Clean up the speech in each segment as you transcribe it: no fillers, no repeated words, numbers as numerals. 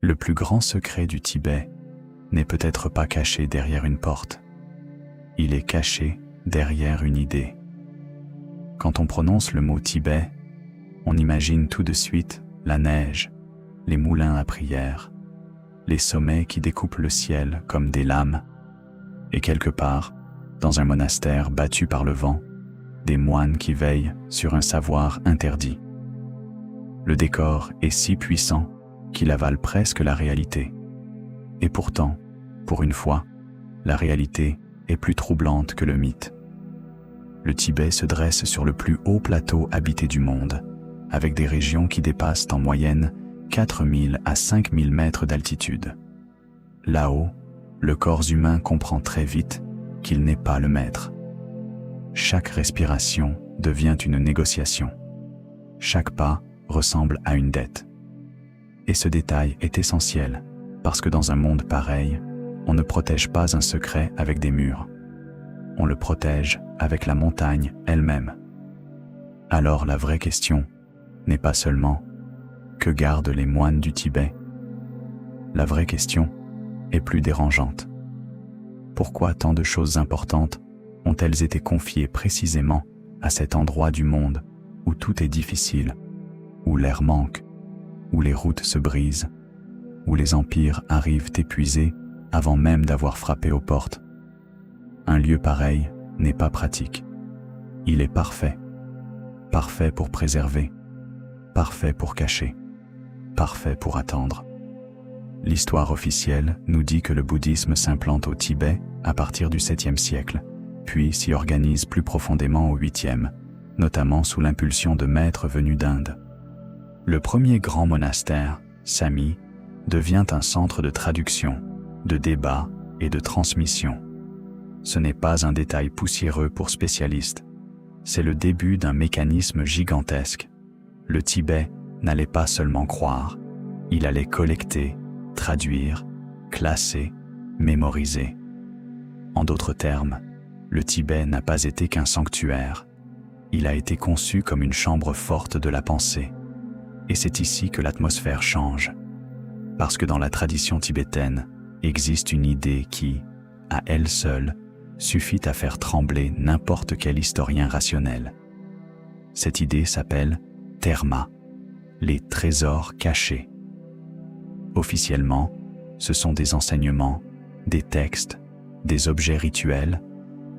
Le plus grand secret du Tibet n'est peut-être pas caché derrière une porte. Il est caché derrière une idée. Quand on prononce le mot Tibet, on imagine tout de suite la neige, les moulins à prière, les sommets qui découpent le ciel comme des lames, et quelque part, dans un monastère battu par le vent, des moines qui veillent sur un savoir interdit. Le décor est si puissant qu'il avale presque la réalité. Et pourtant, pour une fois, la réalité est plus troublante que le mythe. Le Tibet se dresse sur le plus haut plateau habité du monde, avec des régions qui dépassent en moyenne 4000 à 5000 mètres d'altitude. Là-haut, le corps humain comprend très vite qu'il n'est pas le maître. Chaque respiration devient une négociation. Chaque pas ressemble à une dette. Et ce détail est essentiel, parce que dans un monde pareil, on ne protège pas un secret avec des murs. On le protège avec la montagne elle-même. Alors la vraie question n'est pas seulement « Que gardent les moines du Tibet ?» La vraie question est plus dérangeante. Pourquoi tant de choses importantes ont-elles été confiées précisément à cet endroit du monde où tout est difficile, où l'air manque, où les routes se brisent, où les empires arrivent épuisés avant même d'avoir frappé aux portes? Un lieu pareil n'est pas pratique. Il est parfait. Parfait pour préserver, parfait pour cacher, parfait pour attendre. L'histoire officielle nous dit que le bouddhisme s'implante au Tibet à partir du 7e siècle, puis s'y organise plus profondément au 8e, notamment sous l'impulsion de maîtres venus d'Inde. Le premier grand monastère, Sami, devient un centre de traduction, de débat et de transmission. Ce n'est pas un détail poussiéreux pour spécialistes, c'est le début d'un mécanisme gigantesque. Le Tibet n'allait pas seulement croire, il allait collecter, traduire, classer, mémoriser. En d'autres termes, le Tibet n'a pas été qu'un sanctuaire, il a été conçu comme une chambre forte de la pensée. Et c'est ici que l'atmosphère change, parce que dans la tradition tibétaine existe une idée qui, à elle seule, suffit à faire trembler n'importe quel historien rationnel. Cette idée s'appelle Terma, les trésors cachés. Officiellement, ce sont des enseignements, des textes, des objets rituels,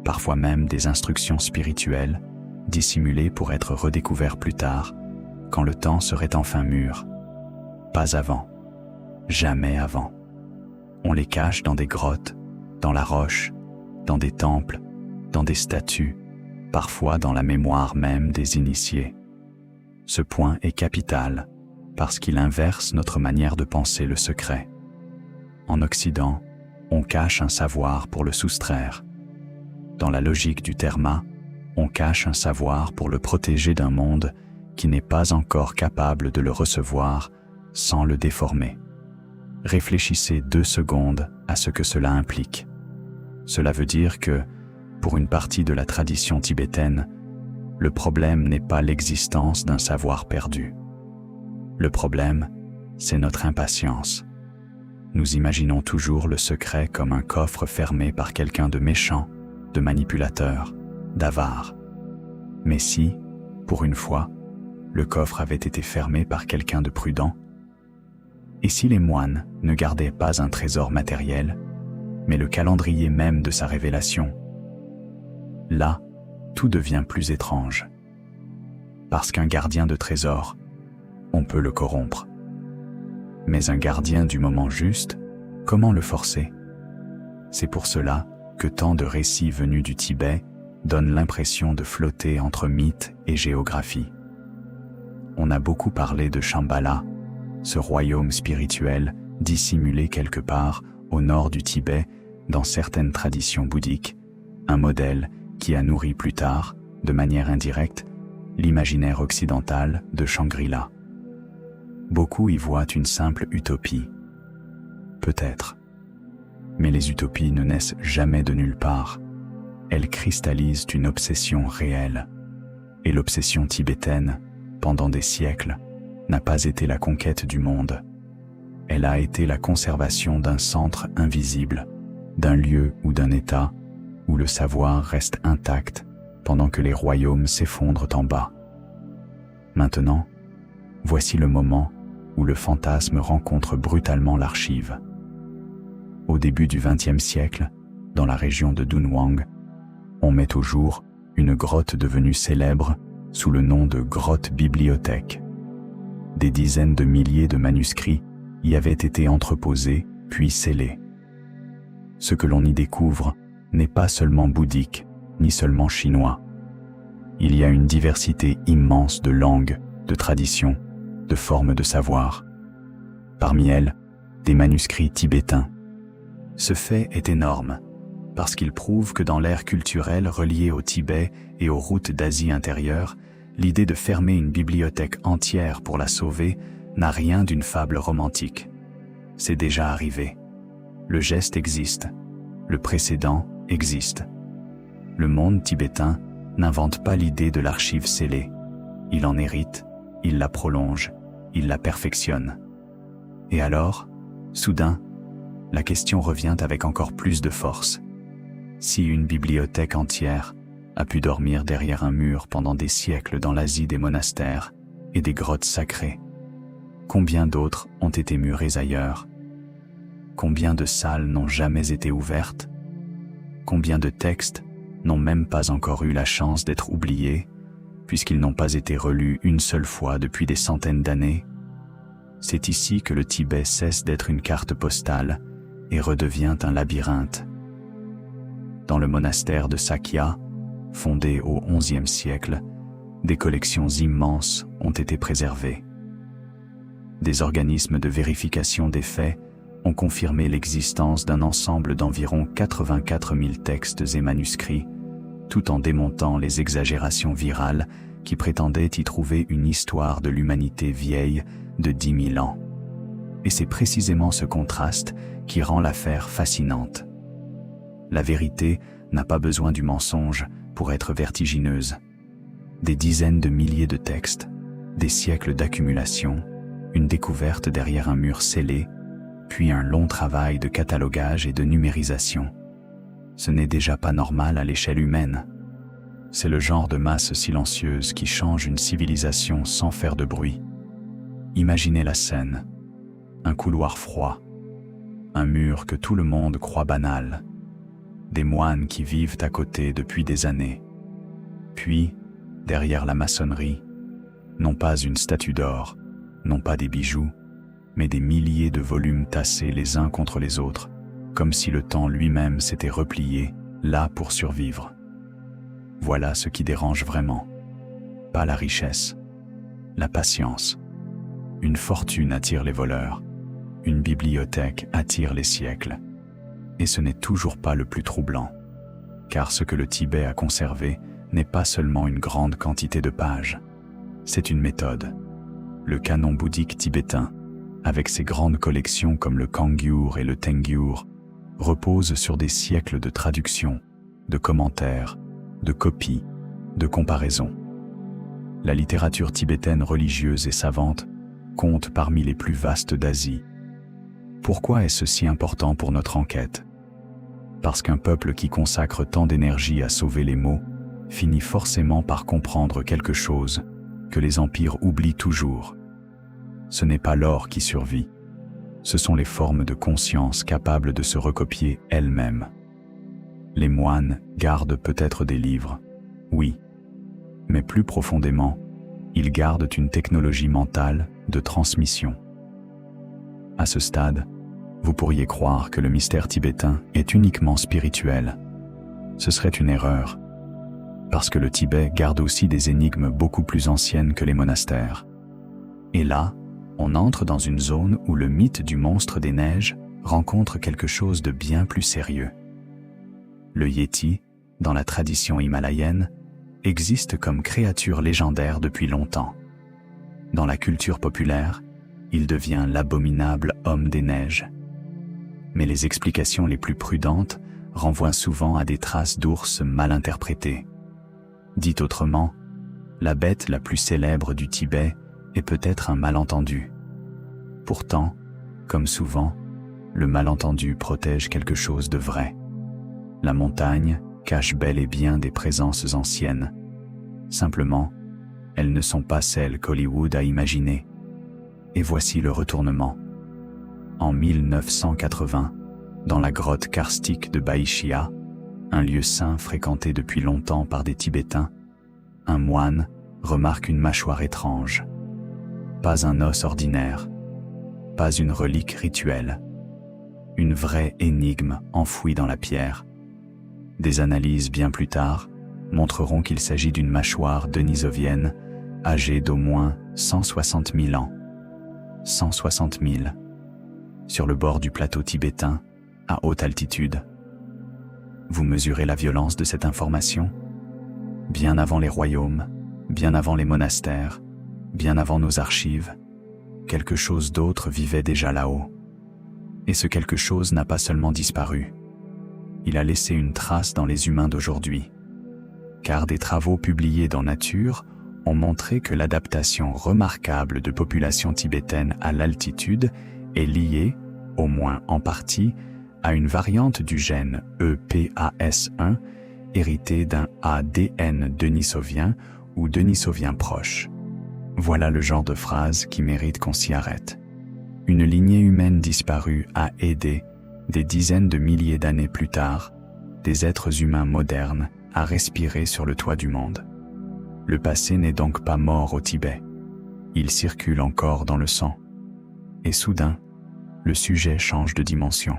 parfois même des instructions spirituelles, dissimulés pour être redécouverts plus tard, quand le temps serait enfin mûr. Pas avant, jamais avant. On les cache dans des grottes, dans la roche, dans des temples, dans des statues, parfois dans la mémoire même des initiés. Ce point est capital, parce qu'il inverse notre manière de penser le secret. En Occident, on cache un savoir pour le soustraire. Dans la logique du terma, on cache un savoir pour le protéger d'un monde qui n'est pas encore capable de le recevoir sans le déformer. Réfléchissez 2 secondes à ce que cela implique. Cela veut dire que, pour une partie de la tradition tibétaine, le problème n'est pas l'existence d'un savoir perdu. Le problème, c'est notre impatience. Nous imaginons toujours le secret comme un coffre fermé par quelqu'un de méchant, de manipulateur, d'avare. Mais si, pour une fois, le coffre avait été fermé par quelqu'un de prudent? Et si les moines ne gardaient pas un trésor matériel, mais le calendrier même de sa révélation? Là, tout devient plus étrange. Parce qu'un gardien de trésor, on peut le corrompre. Mais un gardien du moment juste, comment le forcer? C'est pour cela que tant de récits venus du Tibet donnent l'impression de flotter entre mythe et géographie. On a beaucoup parlé de Shambhala, ce royaume spirituel dissimulé quelque part au nord du Tibet dans certaines traditions bouddhiques, un modèle qui a nourri plus tard, de manière indirecte, l'imaginaire occidental de Shangri-La. Beaucoup y voient une simple utopie. Peut-être. Mais les utopies ne naissent jamais de nulle part. Elles cristallisent une obsession réelle. Et l'obsession tibétaine, pendant des siècles, n'a pas été la conquête du monde. elle a été la conservation d'un centre invisible, d'un lieu ou d'un état où le savoir reste intact pendant que les royaumes s'effondrent en bas. Maintenant, voici le moment où le fantasme rencontre brutalement l'archive. Au début du XXe siècle, dans la région de Dunhuang, on met au jour une grotte devenue célèbre sous le nom de grotte bibliothèque. Des dizaines de milliers de manuscrits y avaient été entreposés puis scellés. Ce que l'on y découvre n'est pas seulement bouddhique, ni seulement chinois. Il y a une diversité immense de langues, de traditions, de formes de savoir. Parmi elles, des manuscrits tibétains. Ce fait est énorme, parce qu'il prouve que dans l'ère culturelle reliée au Tibet et aux routes d'Asie intérieure, l'idée de fermer une bibliothèque entière pour la sauver n'a rien d'une fable romantique. C'est déjà arrivé. Le geste existe. Le précédent existe. Le monde tibétain n'invente pas l'idée de l'archive scellée. Il en hérite, il la prolonge, il la perfectionne. Et alors, soudain, la question revient avec encore plus de force. Si une bibliothèque entière a pu dormir derrière un mur pendant des siècles dans l'Asie des monastères et des grottes sacrées, combien d'autres ont été murées ailleurs? Combien de salles n'ont jamais été ouvertes? Combien de textes n'ont même pas encore eu la chance d'être oubliés, puisqu'ils n'ont pas été relus une seule fois depuis des centaines d'années? C'est ici que le Tibet cesse d'être une carte postale et redevient un labyrinthe. Dans le monastère de Sakya, fondé au XIe siècle, des collections immenses ont été préservées. Des organismes de vérification des faits ont confirmé l'existence d'un ensemble d'environ 84 000 textes et manuscrits, tout en démontant les exagérations virales qui prétendaient y trouver une histoire de l'humanité vieille de 10 000 ans. Et c'est précisément ce contraste qui rend l'affaire fascinante. La vérité n'a pas besoin du mensonge pour être vertigineuse. Des dizaines de milliers de textes, des siècles d'accumulation, une découverte derrière un mur scellé, puis un long travail de catalogage et de numérisation. Ce n'est déjà pas normal à l'échelle humaine. C'est le genre de masse silencieuse qui change une civilisation sans faire de bruit. Imaginez la scène. Un couloir froid, un mur que tout le monde croit banal, des moines qui vivent à côté depuis des années. Puis, derrière la maçonnerie, non pas une statue d'or, non pas des bijoux, mais des milliers de volumes tassés les uns contre les autres, comme si le temps lui-même s'était replié, là pour survivre. Voilà ce qui dérange vraiment. Pas la richesse, la patience. Une fortune attire les voleurs, une bibliothèque attire les siècles. Et ce n'est toujours pas le plus troublant, car ce que le Tibet a conservé n'est pas seulement une grande quantité de pages, c'est une méthode. Le canon bouddhique tibétain, avec ses grandes collections comme le Kangyur et le Tengyur, repose sur des siècles de traductions, de commentaires, de copies, de comparaisons. La littérature tibétaine religieuse et savante compte parmi les plus vastes d'Asie. Pourquoi est-ce si important pour notre enquête? Parce qu'un peuple qui consacre tant d'énergie à sauver les mots finit forcément par comprendre quelque chose que les empires oublient toujours. Ce n'est pas l'or qui survit, ce sont les formes de conscience capables de se recopier elles-mêmes. Les moines gardent peut-être des livres, oui, mais plus profondément, ils gardent une technologie mentale de transmission. À ce stade, vous pourriez croire que le mystère tibétain est uniquement spirituel. Ce serait une erreur, parce que le Tibet garde aussi des énigmes beaucoup plus anciennes que les monastères. Et là, on entre dans une zone où le mythe du monstre des neiges rencontre quelque chose de bien plus sérieux. Le Yéti, dans la tradition himalayenne, existe comme créature légendaire depuis longtemps. Dans la culture populaire, il devient l'abominable homme des neiges. Mais les explications les plus prudentes renvoient souvent à des traces d'ours mal interprétées. Dit autrement, la bête la plus célèbre du Tibet est peut-être un malentendu. Pourtant, Comme souvent, le malentendu protège quelque chose de vrai. La montagne cache bel et bien des présences anciennes. Simplement, elles ne sont pas celles qu'Hollywood a imaginées. Et voici le retournement. En 1980, dans la grotte karstique de Baishia, un lieu saint fréquenté depuis longtemps par des Tibétains, un moine remarque une mâchoire étrange. Pas un os ordinaire, pas une relique rituelle, une vraie énigme enfouie dans la pierre. Des analyses bien plus tard montreront qu'il s'agit d'une mâchoire denisovienne âgée d'au moins 160 000 ans. 160 000. Sur le bord du plateau tibétain, à haute altitude. Vous mesurez la violence de cette information? Bien avant les royaumes, bien avant les monastères, bien avant nos archives, quelque chose d'autre vivait déjà là-haut. Et ce quelque chose n'a pas seulement disparu. Il a laissé une trace dans les humains d'aujourd'hui. Car des travaux publiés dans Nature ont montré que l'adaptation remarquable de populations tibétaines à l'altitude est liée, au moins en partie, à une variante du gène EPAS1 hérité d'un ADN denisovien ou denisovien proche. Voilà le genre de phrase qui mérite qu'on s'y arrête. Une lignée humaine disparue a aidé, des dizaines de milliers d'années plus tard, des êtres humains modernes à respirer sur le toit du monde. Le passé n'est donc pas mort au Tibet. Il circule encore dans le sang. Et soudain, le sujet change de dimension.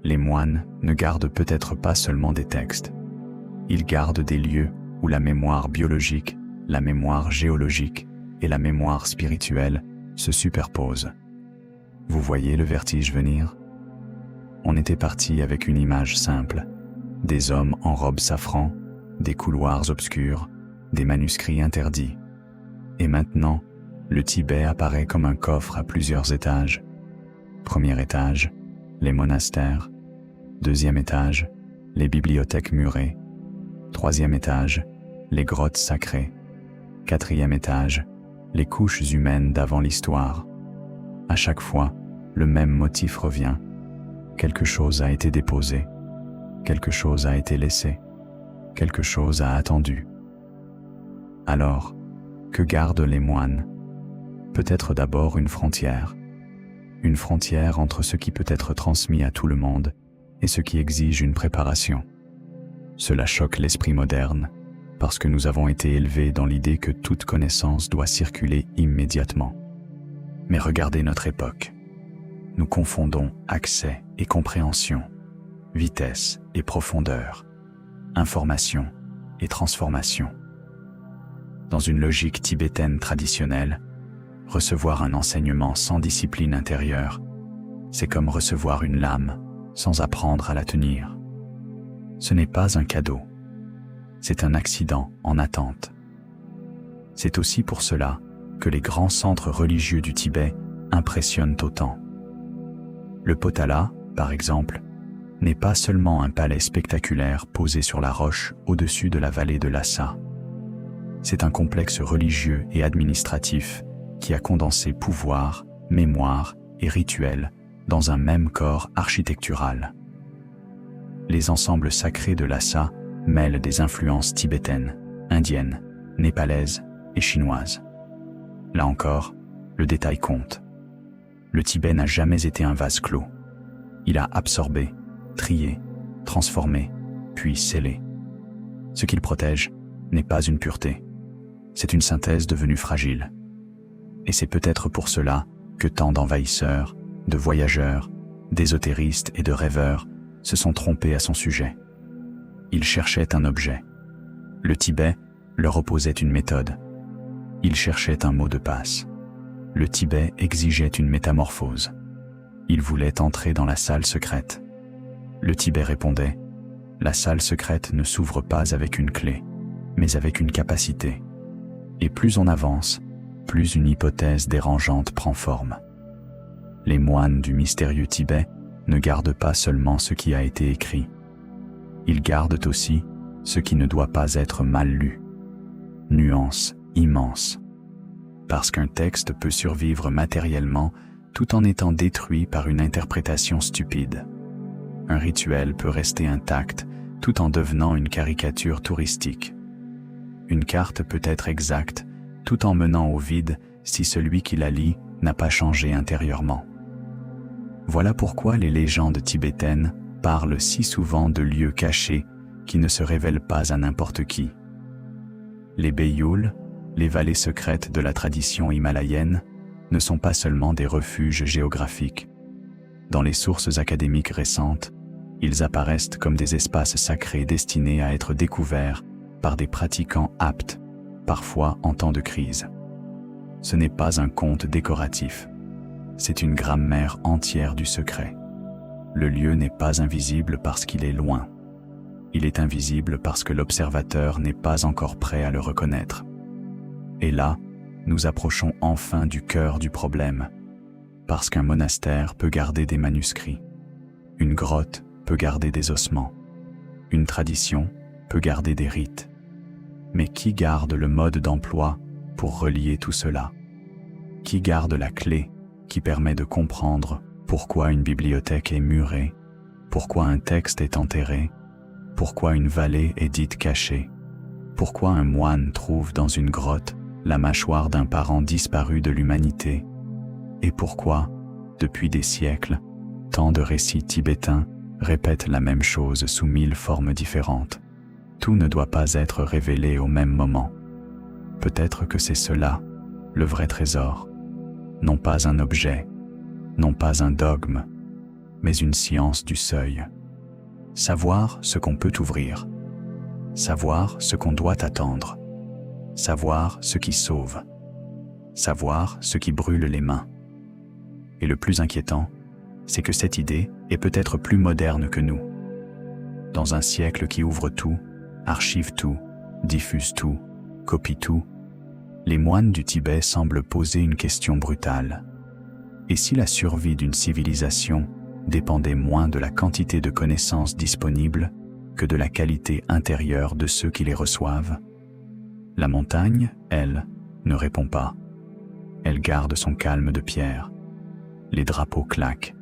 Les moines ne gardent peut-être pas seulement des textes. Ils gardent des lieux où la mémoire biologique, la mémoire géologique et la mémoire spirituelle se superposent. Vous voyez le vertige venir? On était parti avec une image simple. Des hommes en robe safran, des couloirs obscurs, des manuscrits interdits. Et maintenant, le Tibet apparaît comme un coffre à plusieurs étages. Premier étage, les monastères. Deuxième étage, les bibliothèques murées. Troisième étage, les grottes sacrées. Quatrième étage, les couches humaines d'avant l'histoire. À chaque fois, le même motif revient. Quelque chose a été déposé. Quelque chose a été laissé. Quelque chose a attendu. Alors, que gardent les moines? Peut-être d'abord une frontière entre ce qui peut être transmis à tout le monde et ce qui exige une préparation. Cela choque l'esprit moderne, parce que nous avons été élevés dans l'idée que toute connaissance doit circuler immédiatement. Mais regardez notre époque. Nous confondons accès et compréhension, vitesse et profondeur, information et transformation. Dans une logique tibétaine traditionnelle, recevoir un enseignement sans discipline intérieure, c'est comme recevoir une lame sans apprendre à la tenir. Ce n'est pas un cadeau, c'est un accident en attente. C'est aussi pour cela que les grands centres religieux du Tibet impressionnent autant. Le Potala, par exemple, n'est pas seulement un palais spectaculaire posé sur la roche au-dessus de la vallée de Lhasa. C'est un complexe religieux et administratif qui a condensé pouvoir, mémoire et rituel dans un même corps architectural. Les ensembles sacrés de Lhasa mêlent des influences tibétaines, indiennes, népalaises et chinoises. Là encore, le détail compte. Le Tibet n'a jamais été un vase clos. Il a absorbé, trié, transformé, puis scellé. Ce qu'il protège n'est pas une pureté, c'est une synthèse devenue fragile. Et c'est peut-être pour cela que tant d'envahisseurs, de voyageurs, d'ésotéristes et de rêveurs se sont trompés à son sujet. Ils cherchaient un objet. Le Tibet leur opposait une méthode. Ils cherchaient un mot de passe. Le Tibet exigeait une métamorphose. Ils voulaient entrer dans la salle secrète. Le Tibet répondait, la salle secrète ne s'ouvre pas avec une clé, mais avec une capacité. Et plus on avance, plus une hypothèse dérangeante prend forme. Les moines du mystérieux Tibet ne gardent pas seulement ce qui a été écrit. Ils gardent aussi ce qui ne doit pas être mal lu. Nuance immense. Parce qu'un texte peut survivre matériellement tout en étant détruit par une interprétation stupide. Un rituel peut rester intact tout en devenant une caricature touristique. Une carte peut être exacte tout en menant au vide si celui qui la lit n'a pas changé intérieurement. Voilà pourquoi les légendes tibétaines parlent si souvent de lieux cachés qui ne se révèlent pas à n'importe qui. Les Beyoul, les vallées secrètes de la tradition himalayenne, ne sont pas seulement des refuges géographiques. Dans les sources académiques récentes, ils apparaissent comme des espaces sacrés destinés à être découverts par des pratiquants aptes, parfois en temps de crise. Ce n'est pas un conte décoratif, c'est une grammaire entière du secret. Le lieu n'est pas invisible parce qu'il est loin. Il est invisible parce que l'observateur n'est pas encore prêt à le reconnaître. Et là, nous approchons enfin du cœur du problème, parce qu'un monastère peut garder des manuscrits, une grotte peut garder des ossements, une tradition peut garder des rites. Mais qui garde le mode d'emploi pour relier tout cela? Qui garde la clé qui permet de comprendre pourquoi une bibliothèque est murée, pourquoi un texte est enterré, pourquoi une vallée est dite cachée, pourquoi un moine trouve dans une grotte la mâchoire d'un parent disparu de l'humanité, et pourquoi, depuis des siècles, tant de récits tibétains répètent la même chose sous 1000 formes différentes. Tout ne doit pas être révélé au même moment. Peut-être que c'est cela, le vrai trésor. Non pas un objet, non pas un dogme, mais une science du seuil. Savoir ce qu'on peut ouvrir. Savoir ce qu'on doit attendre. Savoir ce qui sauve. Savoir ce qui brûle les mains. Et le plus inquiétant, c'est que cette idée est peut-être plus moderne que nous. Dans un siècle qui ouvre tout, archive tout, diffuse tout, copie tout, les moines du Tibet semblent poser une question brutale. Et si la survie d'une civilisation dépendait moins de la quantité de connaissances disponibles que de la qualité intérieure de ceux qui les reçoivent? La montagne, elle, ne répond pas. Elle garde son calme de pierre. Les drapeaux claquent.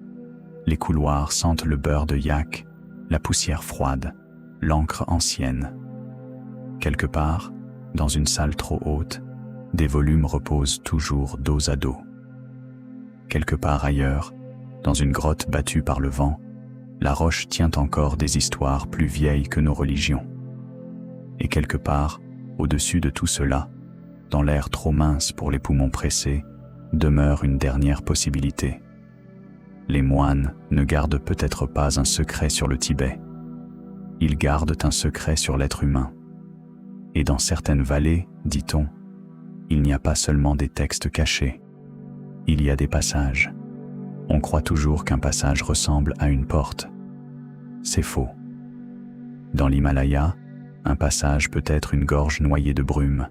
Les couloirs sentent le beurre de yak, la poussière froide, l'encre ancienne. Quelque part, dans une salle trop haute, des volumes reposent toujours dos à dos. Quelque part ailleurs, dans une grotte battue par le vent, la roche tient encore des histoires plus vieilles que nos religions. Et quelque part, au-dessus de tout cela, dans l'air trop mince pour les poumons pressés, demeure une dernière possibilité. Les moines ne gardent peut-être pas un secret sur le Tibet. Ils gardent un secret sur l'être humain. Et dans certaines vallées, dit-on, il n'y a pas seulement des textes cachés. Il y a des passages. On croit toujours qu'un passage ressemble à une porte. C'est faux. Dans l'Himalaya, un passage peut être une gorge noyée de brume,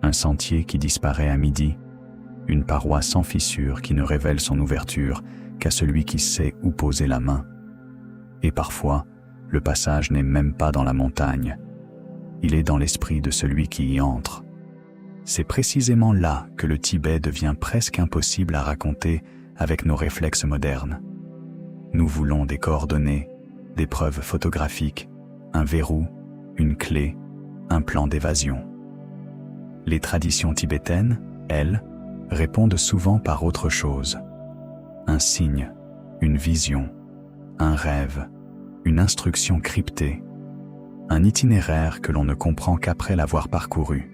un sentier qui disparaît à midi, une paroi sans fissure qui ne révèle son ouverture qu'à celui qui sait où poser la main. Et parfois, le passage n'est même pas dans la montagne. Il est dans l'esprit de celui qui y entre. C'est précisément là que le Tibet devient presque impossible à raconter avec nos réflexes modernes. Nous voulons des coordonnées, des preuves photographiques, un verrou, une clé, un plan d'évasion. Les traditions tibétaines, elles, répondent souvent par autre chose. Un signe, une vision, un rêve, une instruction cryptée, un itinéraire que l'on ne comprend qu'après l'avoir parcouru.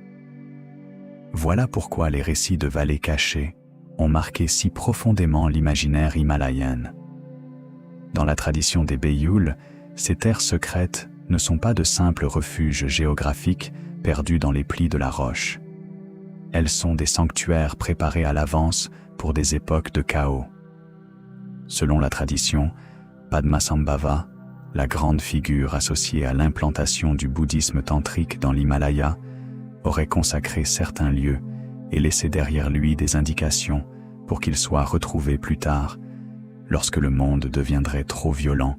Voilà pourquoi les récits de vallées cachées ont marqué si profondément l'imaginaire himalayen. Dans la tradition des Beyoul, ces terres secrètes ne sont pas de simples refuges géographiques perdus dans les plis de la roche. Elles sont des sanctuaires préparés à l'avance pour des époques de chaos. Selon la tradition, Padmasambhava, la grande figure associée à l'implantation du bouddhisme tantrique dans l'Himalaya, aurait consacré certains lieux et laissé derrière lui des indications pour qu'ils soient retrouvés plus tard, lorsque le monde deviendrait trop violent,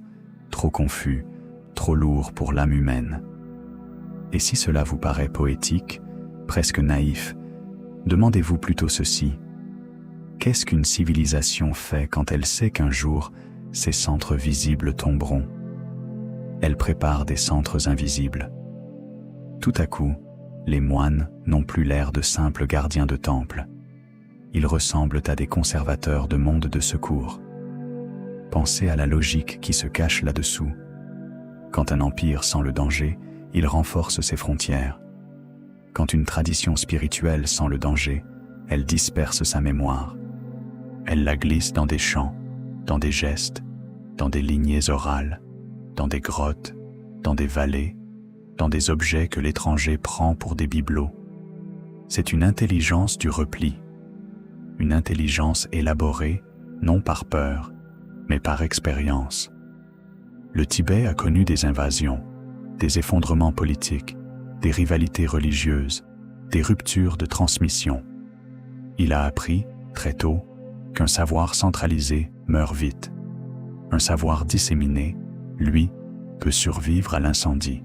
trop confus, trop lourd pour l'âme humaine. Et si cela vous paraît poétique, presque naïf, demandez-vous plutôt ceci. Qu'est-ce qu'une civilisation fait quand elle sait qu'un jour, ses centres visibles tomberont? Elle prépare des centres invisibles. Tout à coup, les moines n'ont plus l'air de simples gardiens de temple. Ils ressemblent à des conservateurs de mondes de secours. Pensez à la logique qui se cache là-dessous. Quand un empire sent le danger, il renforce ses frontières. Quand une tradition spirituelle sent le danger, elle disperse sa mémoire. Elle la glisse dans des chants, dans des gestes, dans des lignées orales, dans des grottes, dans des vallées, dans des objets que l'étranger prend pour des bibelots. C'est une intelligence du repli, une intelligence élaborée, non par peur, mais par expérience. Le Tibet a connu des invasions, des effondrements politiques, des rivalités religieuses, des ruptures de transmission. Il a appris, très tôt, qu'un savoir centralisé meurt vite. Un savoir disséminé, lui, peut survivre à l'incendie.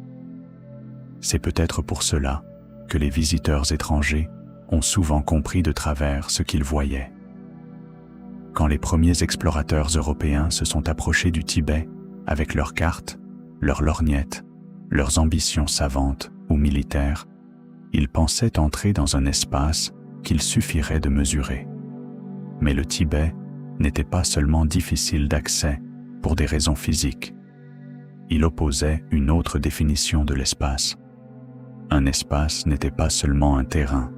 C'est peut-être pour cela que les visiteurs étrangers ont souvent compris de travers ce qu'ils voyaient. Quand les premiers explorateurs européens se sont approchés du Tibet avec leurs cartes, leurs lorgnettes, leurs ambitions savantes ou militaires, ils pensaient entrer dans un espace qu'il suffirait de mesurer. Mais le Tibet n'était pas seulement difficile d'accès pour des raisons physiques. Il opposait une autre définition de l'espace. Un espace n'était pas seulement un terrain,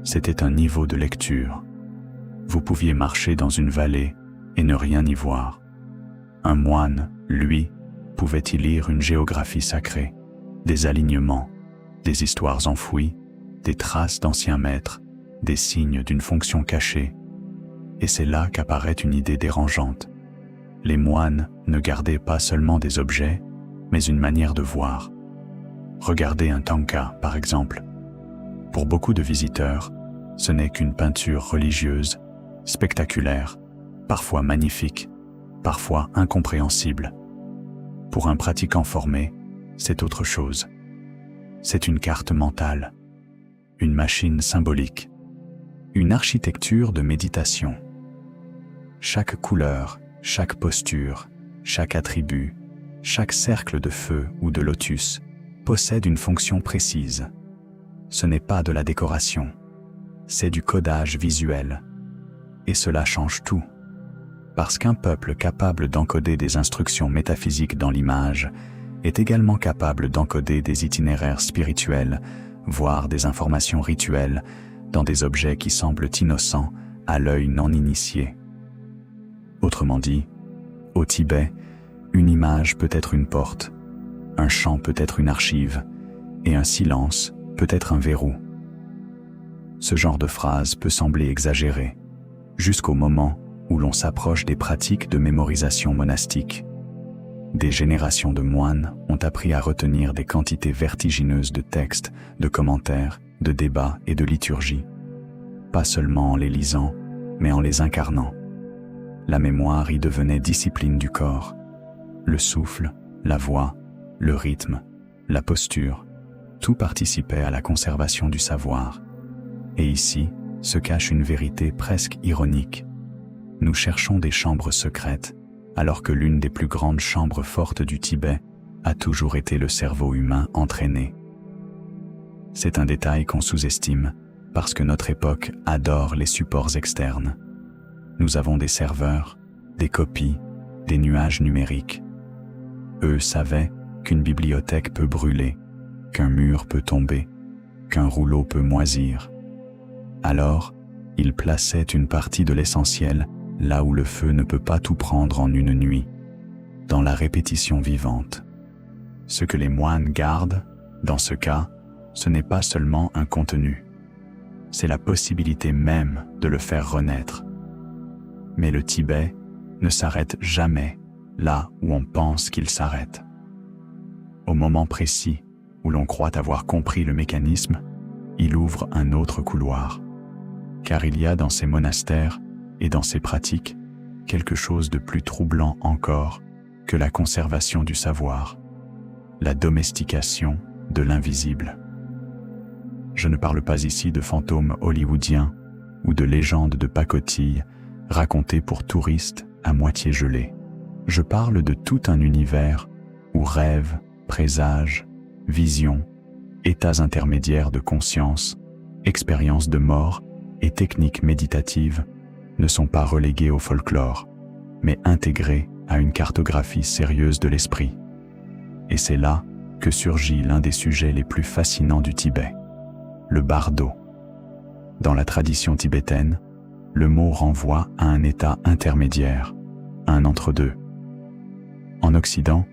c'était un niveau de lecture. Vous pouviez marcher dans une vallée et ne rien y voir. Un moine, lui, pouvait y lire une géographie sacrée, des alignements, des histoires enfouies, des traces d'anciens maîtres, des signes d'une fonction cachée. Et c'est là qu'apparaît une idée dérangeante. Les moines ne gardaient pas seulement des objets, mais une manière de voir. Regardez un tanka, par exemple. Pour beaucoup de visiteurs, ce n'est qu'une peinture religieuse, spectaculaire, parfois magnifique, parfois incompréhensible. Pour un pratiquant formé, c'est autre chose. C'est une carte mentale, une machine symbolique, une architecture de méditation. Chaque couleur, chaque posture, chaque attribut, chaque cercle de feu ou de lotus possède une fonction précise. Ce n'est pas de la décoration, c'est du codage visuel. Et cela change tout. Parce qu'un peuple capable d'encoder des instructions métaphysiques dans l'image est également capable d'encoder des itinéraires spirituels, voire des informations rituelles, dans des objets qui semblent innocents à l'œil non initié. Autrement dit, au Tibet, une image peut être une porte, un chant peut être une archive, et un silence peut être un verrou. Ce genre de phrase peut sembler exagéré, jusqu'au moment où l'on s'approche des pratiques de mémorisation monastique. Des générations de moines ont appris à retenir des quantités vertigineuses de textes, de commentaires, de débats et de liturgies. Pas seulement en les lisant, mais en les incarnant. La mémoire y devenait discipline du corps. Le souffle, la voix, le rythme, la posture, tout participait à la conservation du savoir. Et ici se cache une vérité presque ironique. Nous cherchons des chambres secrètes, alors que l'une des plus grandes chambres fortes du Tibet a toujours été le cerveau humain entraîné. C'est un détail qu'on sous-estime, parce que notre époque adore les supports externes. Nous avons des serveurs, des copies, des nuages numériques. Eux savaient qu'une bibliothèque peut brûler, qu'un mur peut tomber, qu'un rouleau peut moisir. Alors, ils plaçaient une partie de l'essentiel là où le feu ne peut pas tout prendre en une nuit, dans la répétition vivante. Ce que les moines gardent, dans ce cas, ce n'est pas seulement un contenu, c'est la possibilité même de le faire renaître. Mais le Tibet ne s'arrête jamais là où on pense qu'il s'arrête. Au moment précis où l'on croit avoir compris le mécanisme, il ouvre un autre couloir. Car il y a dans ces monastères et dans ces pratiques quelque chose de plus troublant encore que la conservation du savoir, la domestication de l'invisible. Je ne parle pas ici de fantômes hollywoodiens ou de légendes de pacotille racontées pour touristes à moitié gelés. Je parle de tout un univers où rêves, présages, visions, états intermédiaires de conscience, expériences de mort et techniques méditatives ne sont pas relégués au folklore, mais intégrés à une cartographie sérieuse de l'esprit. Et c'est là que surgit l'un des sujets les plus fascinants du Tibet, le bardo. Dans la tradition tibétaine, le mot renvoie à un état intermédiaire, un entre-deux. En Occident,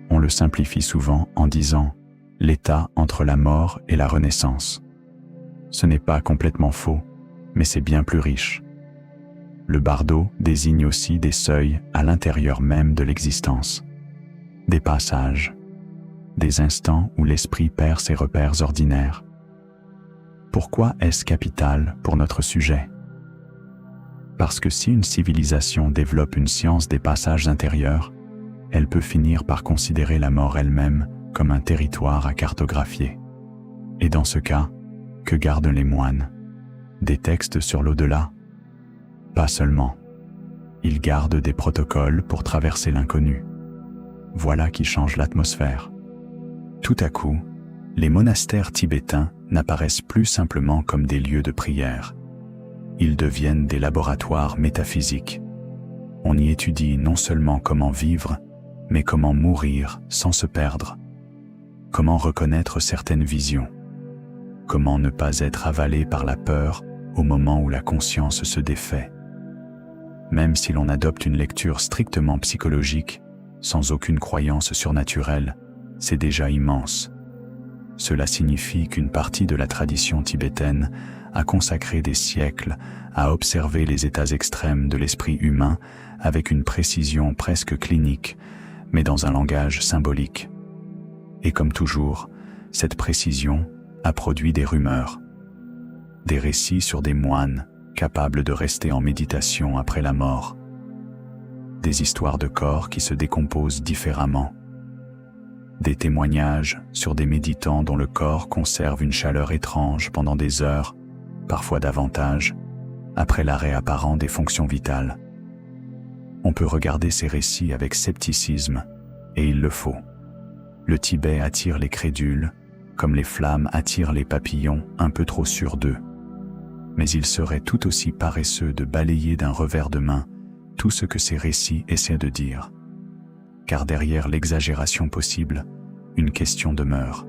on le simplifie souvent en disant « l'état entre la mort et la renaissance ». Ce n'est pas complètement faux, mais c'est bien plus riche. Le bardo désigne aussi des seuils à l'intérieur même de l'existence, des passages, des instants où l'esprit perd ses repères ordinaires. Pourquoi est-ce capital pour notre sujet? Parce que si une civilisation développe une science des passages intérieurs, elle peut finir par considérer la mort elle-même comme un territoire à cartographier. Et dans ce cas, que gardent les moines? Des textes sur l'au-delà? Pas seulement. Ils gardent des protocoles pour traverser l'inconnu. Voilà qui change l'atmosphère. Tout à coup, les monastères tibétains n'apparaissent plus simplement comme des lieux de prière. Ils deviennent des laboratoires métaphysiques. On y étudie non seulement comment vivre, mais comment mourir sans se perdre. Comment reconnaître certaines visions. Comment ne pas être avalé par la peur au moment où la conscience se défait. Même si l'on adopte une lecture strictement psychologique, sans aucune croyance surnaturelle, c'est déjà immense. Cela signifie qu'une partie de la tradition tibétaine a consacré des siècles à observer les états extrêmes de l'esprit humain avec une précision presque clinique, mais dans un langage symbolique. Et comme toujours, cette précision a produit des rumeurs, des récits sur des moines capables de rester en méditation après la mort, des histoires de corps qui se décomposent différemment, des témoignages sur des méditants dont le corps conserve une chaleur étrange pendant des heures, parfois davantage, après l'arrêt apparent des fonctions vitales. On peut regarder ces récits avec scepticisme, et il le faut. Le Tibet attire les crédules, comme les flammes attirent les papillons un peu trop sûrs d'eux. Mais il serait tout aussi paresseux de balayer d'un revers de main tout ce que ces récits essaient de dire. Car derrière l'exagération possible, une question demeure.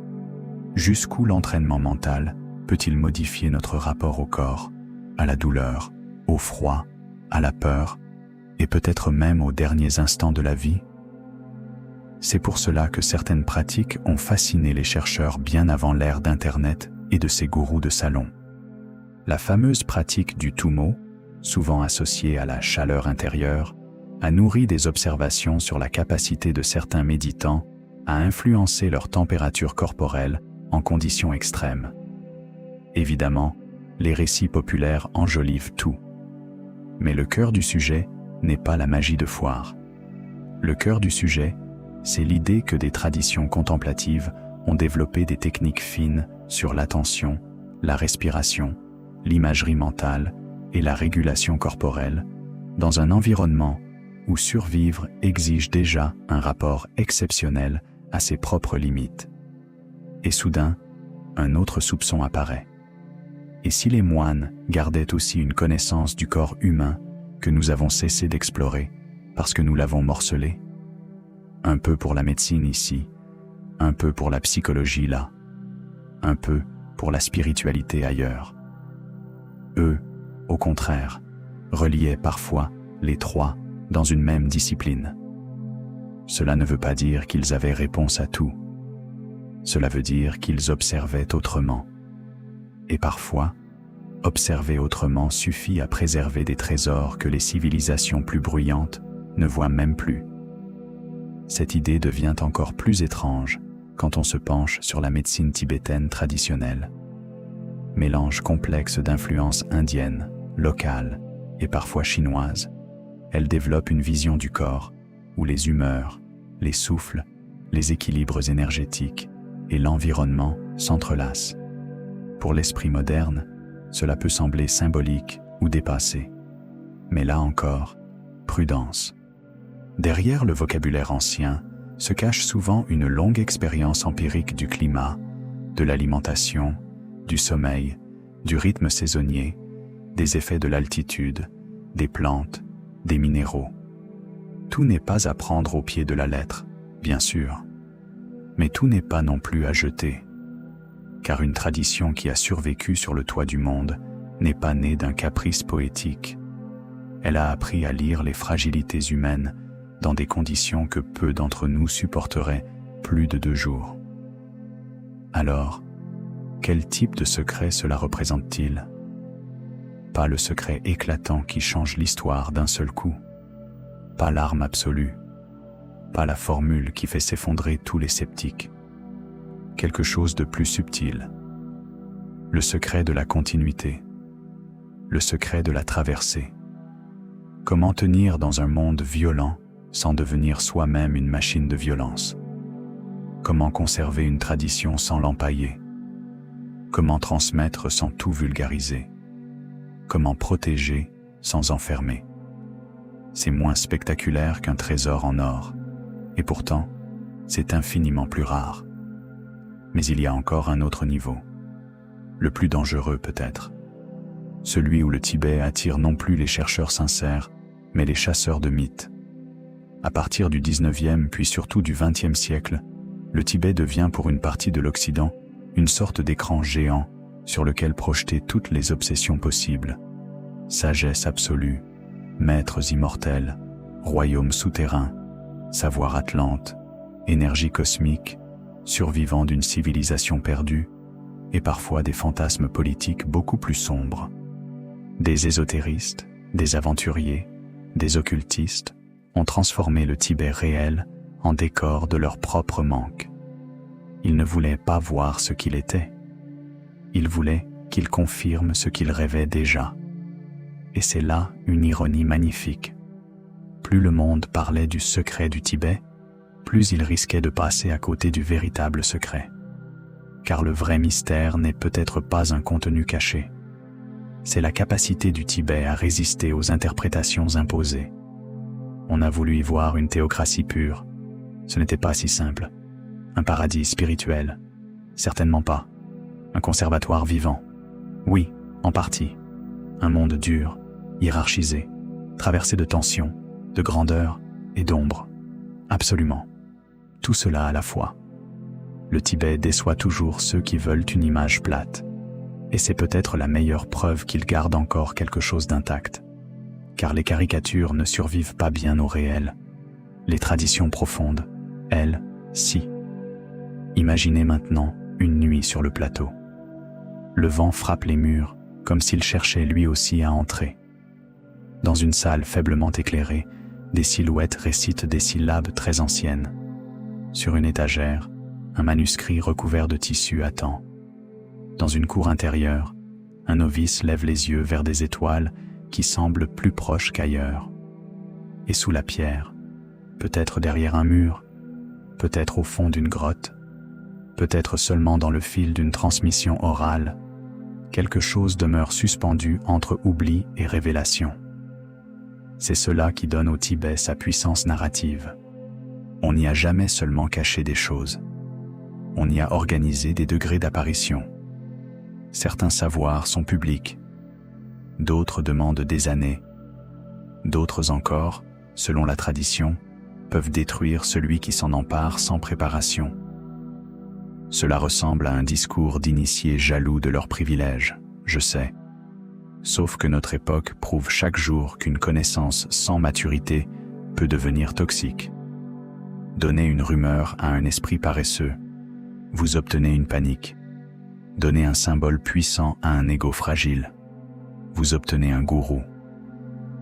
Jusqu'où l'entraînement mental peut-il modifier notre rapport au corps, à la douleur, au froid, à la peur, et peut-être même aux derniers instants de la vie? C'est pour cela que certaines pratiques ont fasciné les chercheurs bien avant l'ère d'Internet et de ses gourous de salon. La fameuse pratique du Tummo, souvent associée à la chaleur intérieure, a nourri des observations sur la capacité de certains méditants à influencer leur température corporelle en conditions extrêmes. Évidemment, les récits populaires enjolivent tout. Mais le cœur du sujet n'est pas la magie de foire. Le cœur du sujet, c'est l'idée que des traditions contemplatives ont développé des techniques fines sur l'attention, la respiration, l'imagerie mentale et la régulation corporelle, dans un environnement où survivre exige déjà un rapport exceptionnel à ses propres limites. Et soudain, un autre soupçon apparaît. Et si les moines gardaient aussi une connaissance du corps humain que nous avons cessé d'explorer parce que nous l'avons morcelé? Un peu pour la médecine ici, un peu pour la psychologie là, un peu pour la spiritualité ailleurs. Eux, au contraire, reliaient parfois les trois dans une même discipline. Cela ne veut pas dire qu'ils avaient réponse à tout. Cela veut dire qu'ils observaient autrement. Et parfois, observer autrement suffit à préserver des trésors que les civilisations plus bruyantes ne voient même plus. Cette idée devient encore plus étrange quand on se penche sur la médecine tibétaine traditionnelle. Mélange complexe d'influences indiennes, locales et parfois chinoises, elle développe une vision du corps où les humeurs, les souffles, les équilibres énergétiques et l'environnement s'entrelacent. Pour l'esprit moderne, cela peut sembler symbolique ou dépassé. Mais là encore, prudence. Derrière le vocabulaire ancien se cache souvent une longue expérience empirique du climat, de l'alimentation, du sommeil, du rythme saisonnier, des effets de l'altitude, des plantes, des minéraux. Tout n'est pas à prendre au pied de la lettre, bien sûr, mais tout n'est pas non plus à jeter, car une tradition qui a survécu sur le toit du monde n'est pas née d'un caprice poétique. Elle a appris à lire les fragilités humaines dans des conditions que peu d'entre nous supporteraient plus de 2 jours. Alors, quel type de secret cela représente-t-il ? Pas le secret éclatant qui change l'histoire d'un seul coup, pas l'arme absolue, pas la formule qui fait s'effondrer tous les sceptiques. Quelque chose de plus subtil. Le secret de la continuité, le secret de la traversée. Comment tenir dans un monde violent sans devenir soi-même une machine de violence? Comment conserver une tradition sans l'empailler? Comment transmettre sans tout vulgariser? Comment protéger sans enfermer? C'est moins spectaculaire qu'un trésor en or, et pourtant, c'est infiniment plus rare. Mais il y a encore un autre niveau, le plus dangereux peut-être, celui où le Tibet attire non plus les chercheurs sincères, mais les chasseurs de mythes. À partir du 19e puis surtout du 20e siècle, le Tibet devient pour une partie de l'Occident une sorte d'écran géant sur lequel projeter toutes les obsessions possibles. Sagesse absolue, maîtres immortels, royaume souterrain, savoir atlante, énergie cosmique, survivant d'une civilisation perdue, et parfois des fantasmes politiques beaucoup plus sombres. Des ésotéristes, des aventuriers, des occultistes ont transformé le Tibet réel en décor de leur propre manque. Ils ne voulaient pas voir ce qu'il était. Ils voulaient qu'il confirme ce qu'ils rêvaient déjà. Et c'est là une ironie magnifique. Plus le monde parlait du secret du Tibet, plus il risquait de passer à côté du véritable secret. Car le vrai mystère n'est peut-être pas un contenu caché. C'est la capacité du Tibet à résister aux interprétations imposées. On a voulu y voir une théocratie pure. Ce n'était pas si simple. Un paradis spirituel. Certainement pas. Un conservatoire vivant. Oui, en partie. Un monde dur, hiérarchisé, traversé de tensions, de grandeur et d'ombre. Absolument. Tout cela à la fois. Le Tibet déçoit toujours ceux qui veulent une image plate. Et c'est peut-être la meilleure preuve qu'il garde encore quelque chose d'intact. Car les caricatures ne survivent pas bien au réel. Les traditions profondes, elles, si. Imaginez maintenant une nuit sur le plateau. Le vent frappe les murs comme s'il cherchait lui aussi à entrer. Dans une salle faiblement éclairée, des silhouettes récitent des syllabes très anciennes. Sur une étagère, un manuscrit recouvert de tissu attend. Dans une cour intérieure, un novice lève les yeux vers des étoiles qui semblent plus proches qu'ailleurs. Et sous la pierre, peut-être derrière un mur, peut-être au fond d'une grotte, peut-être seulement dans le fil d'une transmission orale, quelque chose demeure suspendu entre oubli et révélation. C'est cela qui donne au Tibet sa puissance narrative. On n'y a jamais seulement caché des choses. On y a organisé des degrés d'apparition. Certains savoirs sont publics. D'autres demandent des années. D'autres encore, selon la tradition, peuvent détruire celui qui s'en empare sans préparation. Cela ressemble à un discours d'initiés jaloux de leurs privilèges, je sais. Sauf que notre époque prouve chaque jour qu'une connaissance sans maturité peut devenir toxique. Donnez une rumeur à un esprit paresseux, vous obtenez une panique. Donnez un symbole puissant à un ego fragile, vous obtenez un gourou.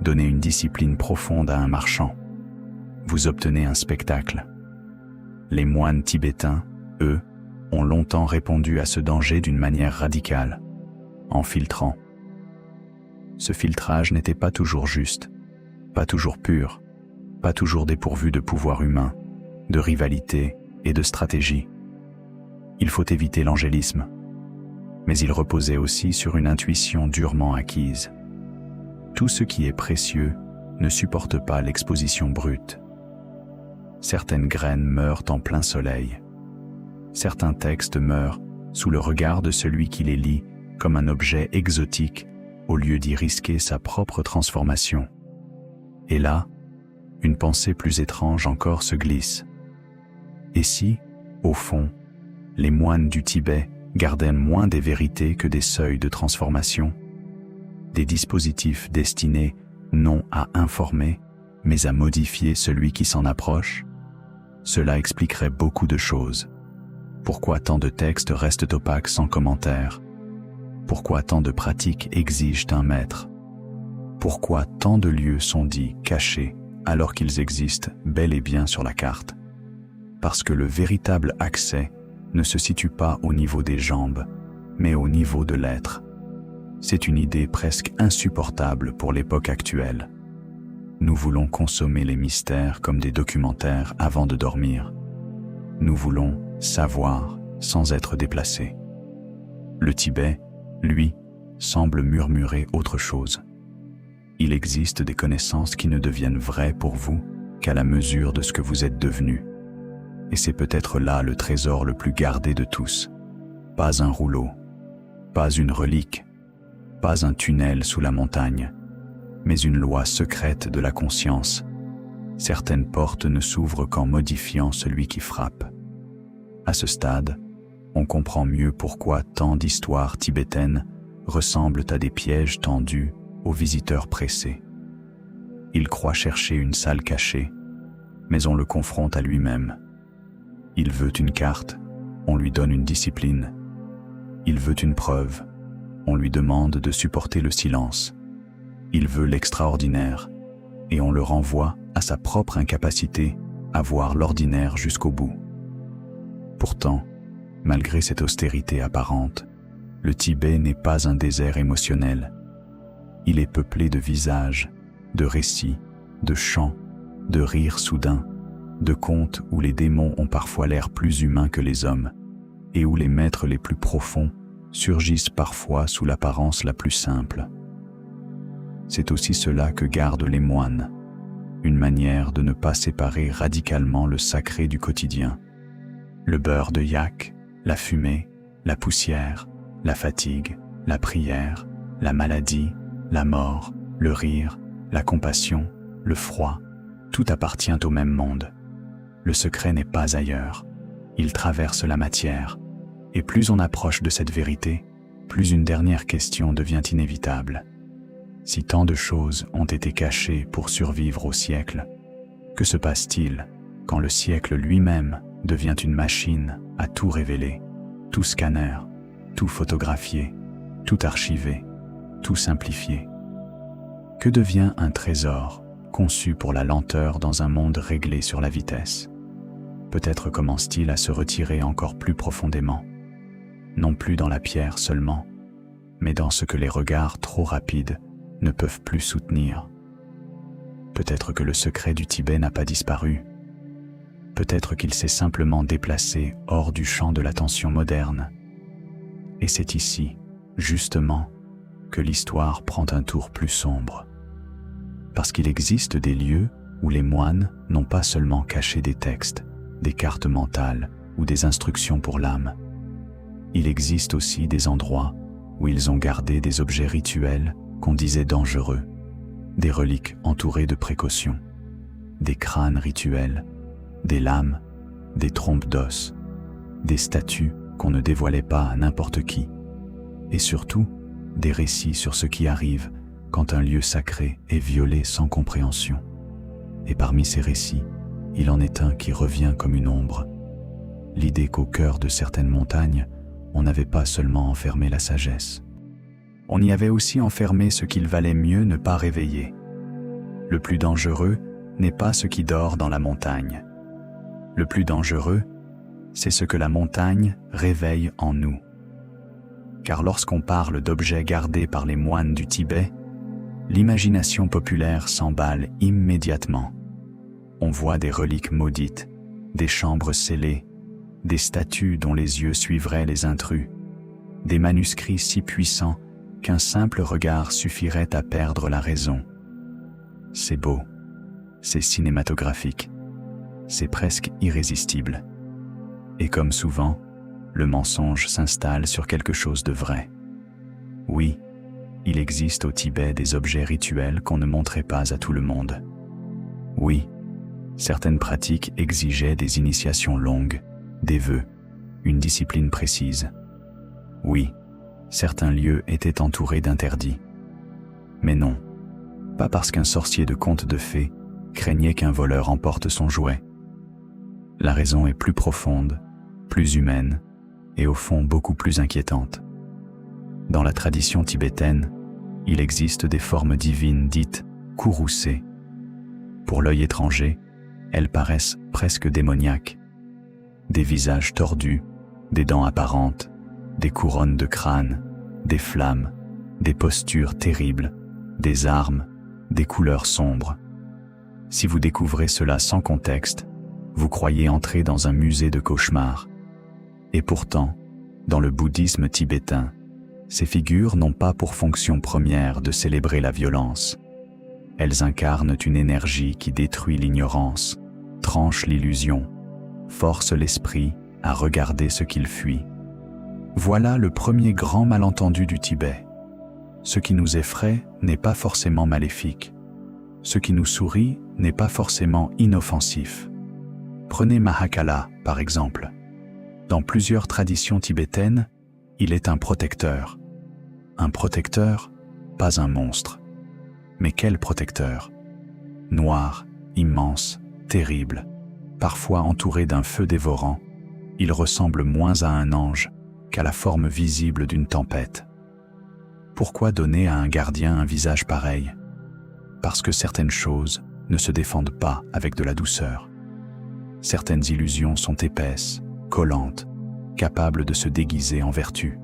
Donnez une discipline profonde à un marchand, vous obtenez un spectacle. Les moines tibétains, eux, ont longtemps répondu à ce danger d'une manière radicale, en filtrant. Ce filtrage n'était pas toujours juste, pas toujours pur, pas toujours dépourvu de pouvoir humain, de rivalité et de stratégie. Il faut éviter l'angélisme, mais il reposait aussi sur une intuition durement acquise. Tout ce qui est précieux ne supporte pas l'exposition brute. Certaines graines meurent en plein soleil. Certains textes meurent sous le regard de celui qui les lit comme un objet exotique au lieu d'y risquer sa propre transformation. Et là, une pensée plus étrange encore se glisse. Et si, au fond, les moines du Tibet gardaient moins des vérités que des seuils de transformation, des dispositifs destinés non à informer, mais à modifier celui qui s'en approche? Cela expliquerait beaucoup de choses. Pourquoi tant de textes restent opaques sans commentaire? Pourquoi tant de pratiques exigent un maître? Pourquoi tant de lieux sont dits cachés alors qu'ils existent bel et bien sur la carte? Parce que le véritable accès ne se situe pas au niveau des jambes, mais au niveau de l'être. C'est une idée presque insupportable pour l'époque actuelle. Nous voulons consommer les mystères comme des documentaires avant de dormir. Nous voulons savoir sans être déplacés. Le Tibet, lui, semble murmurer autre chose. Il existe des connaissances qui ne deviennent vraies pour vous qu'à la mesure de ce que vous êtes devenu. Et c'est peut-être là le trésor le plus gardé de tous. Pas un rouleau, pas une relique, pas un tunnel sous la montagne, mais une loi secrète de la conscience. Certaines portes ne s'ouvrent qu'en modifiant celui qui frappe. À ce stade, on comprend mieux pourquoi tant d'histoires tibétaines ressemblent à des pièges tendus aux visiteurs pressés. Il croit chercher une salle cachée, mais on le confronte à lui-même. Il veut une carte, on lui donne une discipline. Il veut une preuve, on lui demande de supporter le silence. Il veut l'extraordinaire, et on le renvoie à sa propre incapacité à voir l'ordinaire jusqu'au bout. Pourtant, malgré cette austérité apparente, le Tibet n'est pas un désert émotionnel. Il est peuplé de visages, de récits, de chants, de rires soudains, de contes où les démons ont parfois l'air plus humains que les hommes, et où les maîtres les plus profonds surgissent parfois sous l'apparence la plus simple. C'est aussi cela que gardent les moines, une manière de ne pas séparer radicalement le sacré du quotidien. Le beurre de yak, la fumée, la poussière, la fatigue, la prière, la maladie, la mort, le rire, la compassion, le froid, tout appartient au même monde. Le secret n'est pas ailleurs, il traverse la matière, et plus on approche de cette vérité, plus une dernière question devient inévitable. Si tant de choses ont été cachées pour survivre au siècle, que se passe-t-il quand le siècle lui-même devient une machine à tout révéler, tout scanner, tout photographier, tout archiver, tout simplifier? Que devient un trésor conçu pour la lenteur dans un monde réglé sur la vitesse? Peut-être commence-t-il à se retirer encore plus profondément, non plus dans la pierre seulement, mais dans ce que les regards trop rapides ne peuvent plus soutenir. Peut-être que le secret du Tibet n'a pas disparu. Peut-être qu'il s'est simplement déplacé hors du champ de l'attention moderne. Et c'est ici, justement, que l'histoire prend un tour plus sombre. Parce qu'il existe des lieux où les moines n'ont pas seulement caché des textes, des cartes mentales ou des instructions pour l'âme. Il existe aussi des endroits où ils ont gardé des objets rituels qu'on disait dangereux, des reliques entourées de précautions, des crânes rituels, des lames, des trompes d'os, des statues qu'on ne dévoilait pas à n'importe qui, et surtout des récits sur ce qui arrive quand un lieu sacré est violé sans compréhension. Et parmi ces récits, il en est un qui revient comme une ombre, l'idée qu'au cœur de certaines montagnes, on n'avait pas seulement enfermé la sagesse. On y avait aussi enfermé ce qu'il valait mieux ne pas réveiller. Le plus dangereux n'est pas ce qui dort dans la montagne. Le plus dangereux, c'est ce que la montagne réveille en nous. Car lorsqu'on parle d'objets gardés par les moines du Tibet, l'imagination populaire s'emballe immédiatement. On voit des reliques maudites, des chambres scellées, des statues dont les yeux suivraient les intrus, des manuscrits si puissants qu'un simple regard suffirait à perdre la raison. C'est beau, c'est cinématographique, c'est presque irrésistible. Et comme souvent, le mensonge s'installe sur quelque chose de vrai. Oui, il existe au Tibet des objets rituels qu'on ne montrait pas à tout le monde. Oui, certaines pratiques exigeaient des initiations longues, des vœux, une discipline précise. Oui, certains lieux étaient entourés d'interdits. Mais non, pas parce qu'un sorcier de conte de fées craignait qu'un voleur emporte son jouet. La raison est plus profonde, plus humaine, et au fond beaucoup plus inquiétante. Dans la tradition tibétaine, il existe des formes divines dites courroucées. Pour l'œil étranger, elles paraissent presque démoniaques. Des visages tordus, des dents apparentes, des couronnes de crâne, des flammes, des postures terribles, des armes, des couleurs sombres. Si vous découvrez cela sans contexte, vous croyez entrer dans un musée de cauchemars. Et pourtant, dans le bouddhisme tibétain, ces figures n'ont pas pour fonction première de célébrer la violence. Elles incarnent une énergie qui détruit l'ignorance, tranche l'illusion, force l'esprit à regarder ce qu'il fuit. Voilà le premier grand malentendu du Tibet. Ce qui nous effraie n'est pas forcément maléfique. Ce qui nous sourit n'est pas forcément inoffensif. Prenez Mahakala, par exemple. Dans plusieurs traditions tibétaines, il est un protecteur. Un protecteur, pas un monstre. Mais quel protecteur? Noir, immense, terrible, parfois entouré d'un feu dévorant, il ressemble moins à un ange qu'à la forme visible d'une tempête. Pourquoi donner à un gardien un visage pareil? Parce que certaines choses ne se défendent pas avec de la douceur. Certaines illusions sont épaisses, collantes, capables de se déguiser en vertu.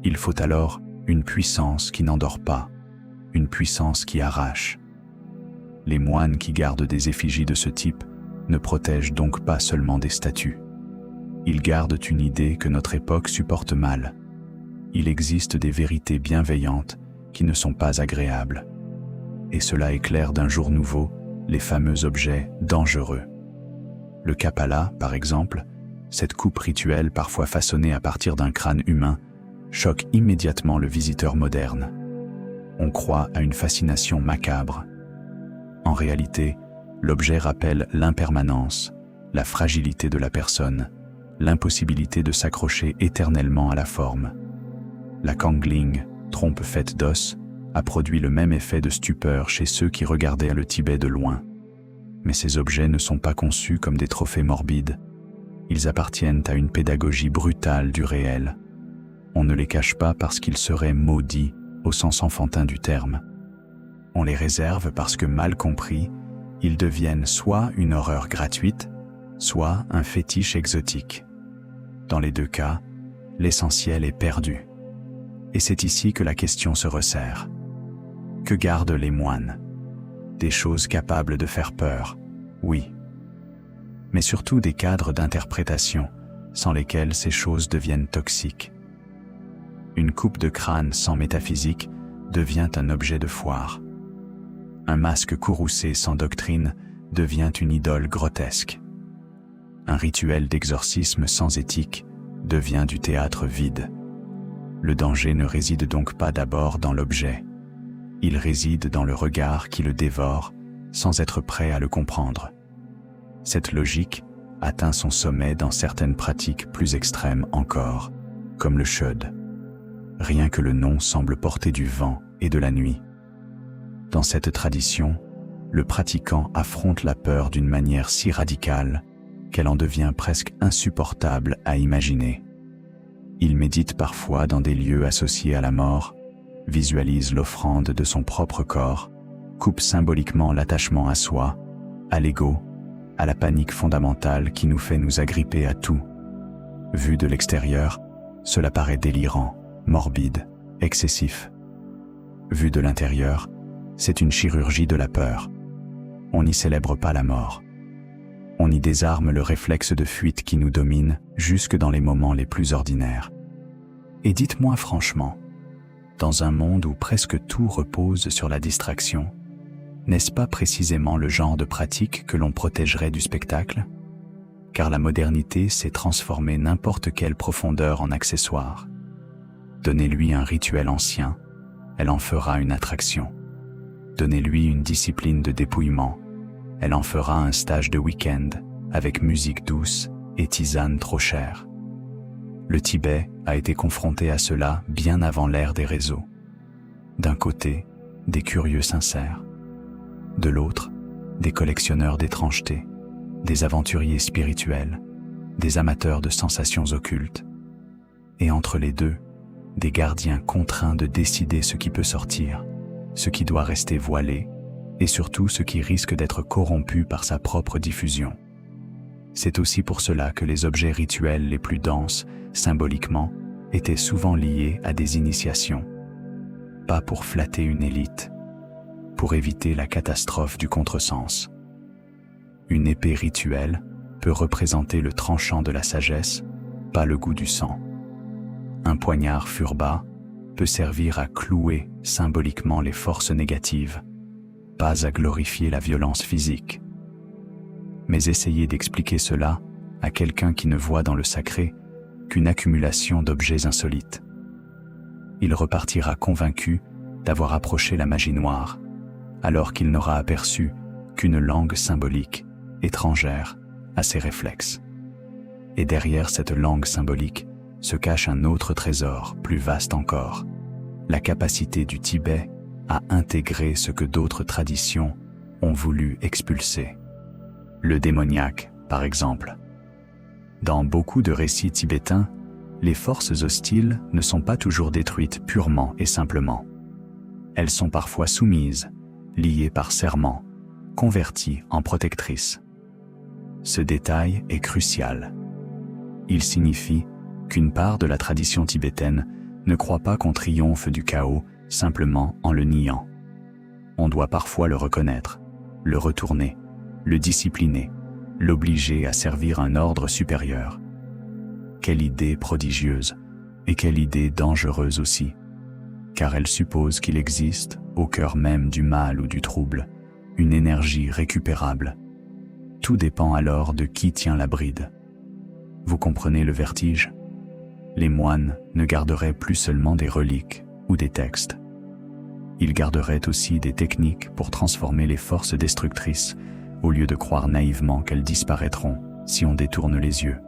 Il faut alors une puissance qui n'endort pas, une puissance qui arrache. Les moines qui gardent des effigies de ce type ne protègent donc pas seulement des statues. Ils gardent une idée que notre époque supporte mal. Il existe des vérités bienveillantes qui ne sont pas agréables. Et cela éclaire d'un jour nouveau les fameux objets dangereux. Le Kapala, par exemple, cette coupe rituelle parfois façonnée à partir d'un crâne humain, choque immédiatement le visiteur moderne. On croit à une fascination macabre. En réalité, l'objet rappelle l'impermanence, la fragilité de la personne, l'impossibilité de s'accrocher éternellement à la forme. La Kangling, trompe faite d'os, a produit le même effet de stupeur chez ceux qui regardaient le Tibet de loin. Mais ces objets ne sont pas conçus comme des trophées morbides. Ils appartiennent à une pédagogie brutale du réel. On ne les cache pas parce qu'ils seraient maudits au sens enfantin du terme. On les réserve parce que mal compris, ils deviennent soit une horreur gratuite, soit un fétiche exotique. Dans les deux cas, l'essentiel est perdu. Et c'est ici que la question se resserre. Que gardent les moines? Des choses capables de faire peur, oui. Mais surtout des cadres d'interprétation sans lesquels ces choses deviennent toxiques. Une coupe de crâne sans métaphysique devient un objet de foire. Un masque courroucé sans doctrine devient une idole grotesque. Un rituel d'exorcisme sans éthique devient du théâtre vide. Le danger ne réside donc pas d'abord dans l'objet. Il réside dans le regard qui le dévore sans être prêt à le comprendre. Cette logique atteint son sommet dans certaines pratiques plus extrêmes encore, comme le Shud. Rien que le nom semble porter du vent et de la nuit. Dans cette tradition, le pratiquant affronte la peur d'une manière si radicale qu'elle en devient presque insupportable à imaginer. Il médite parfois dans des lieux associés à la mort, visualise l'offrande de son propre corps, coupe symboliquement l'attachement à soi, à l'ego, à la panique fondamentale qui nous fait nous agripper à tout. Vu de l'extérieur, cela paraît délirant, morbide, excessif. Vu de l'intérieur, c'est une chirurgie de la peur. On n'y célèbre pas la mort. On y désarme le réflexe de fuite qui nous domine jusque dans les moments les plus ordinaires. Et dites-moi franchement, Dans un monde où presque tout repose sur la distraction, n'est-ce pas précisément le genre de pratique que l'on protégerait du spectacle? Car la modernité sait transformer n'importe quelle profondeur en accessoire. Donnez-lui un rituel ancien, elle en fera une attraction. Donnez-lui une discipline de dépouillement, elle en fera un stage de week-end avec musique douce et tisane trop chère. Le Tibet a été confronté à cela bien avant l'ère des réseaux. D'un côté, des curieux sincères. De l'autre, des collectionneurs d'étrangetés, des aventuriers spirituels, des amateurs de sensations occultes. Et entre les deux, des gardiens contraints de décider ce qui peut sortir, ce qui doit rester voilé, et surtout ce qui risque d'être corrompu par sa propre diffusion. C'est aussi pour cela que les objets rituels les plus denses, symboliquement, étaient souvent liés à des initiations. Pas pour flatter une élite, pour éviter la catastrophe du contresens. Une épée rituelle peut représenter le tranchant de la sagesse, pas le goût du sang. Un poignard furba peut servir à clouer symboliquement les forces négatives, pas à glorifier la violence physique. Mais essayez d'expliquer cela à quelqu'un qui ne voit dans le sacré qu'une accumulation d'objets insolites. Il repartira convaincu d'avoir approché la magie noire, alors qu'il n'aura aperçu qu'une langue symbolique, étrangère à ses réflexes. Et derrière cette langue symbolique se cache un autre trésor, plus vaste encore, la capacité du Tibet à intégrer ce que d'autres traditions ont voulu expulser. Le démoniaque, par exemple. Dans beaucoup de récits tibétains, les forces hostiles ne sont pas toujours détruites purement et simplement. Elles sont parfois soumises, liées par serment, converties en protectrices. Ce détail est crucial. Il signifie qu'une part de la tradition tibétaine ne croit pas qu'on triomphe du chaos simplement en le niant. On doit parfois le reconnaître, le retourner, le discipliner, l'obliger à servir un ordre supérieur. Quelle idée prodigieuse, et quelle idée dangereuse aussi, car elle suppose qu'il existe, au cœur même du mal ou du trouble, une énergie récupérable. Tout dépend alors de qui tient la bride. Vous comprenez le vertige? Les moines ne garderaient plus seulement des reliques ou des textes. Ils garderaient aussi des techniques pour transformer les forces destructrices au lieu de croire naïvement qu'elles disparaîtront si on détourne les yeux.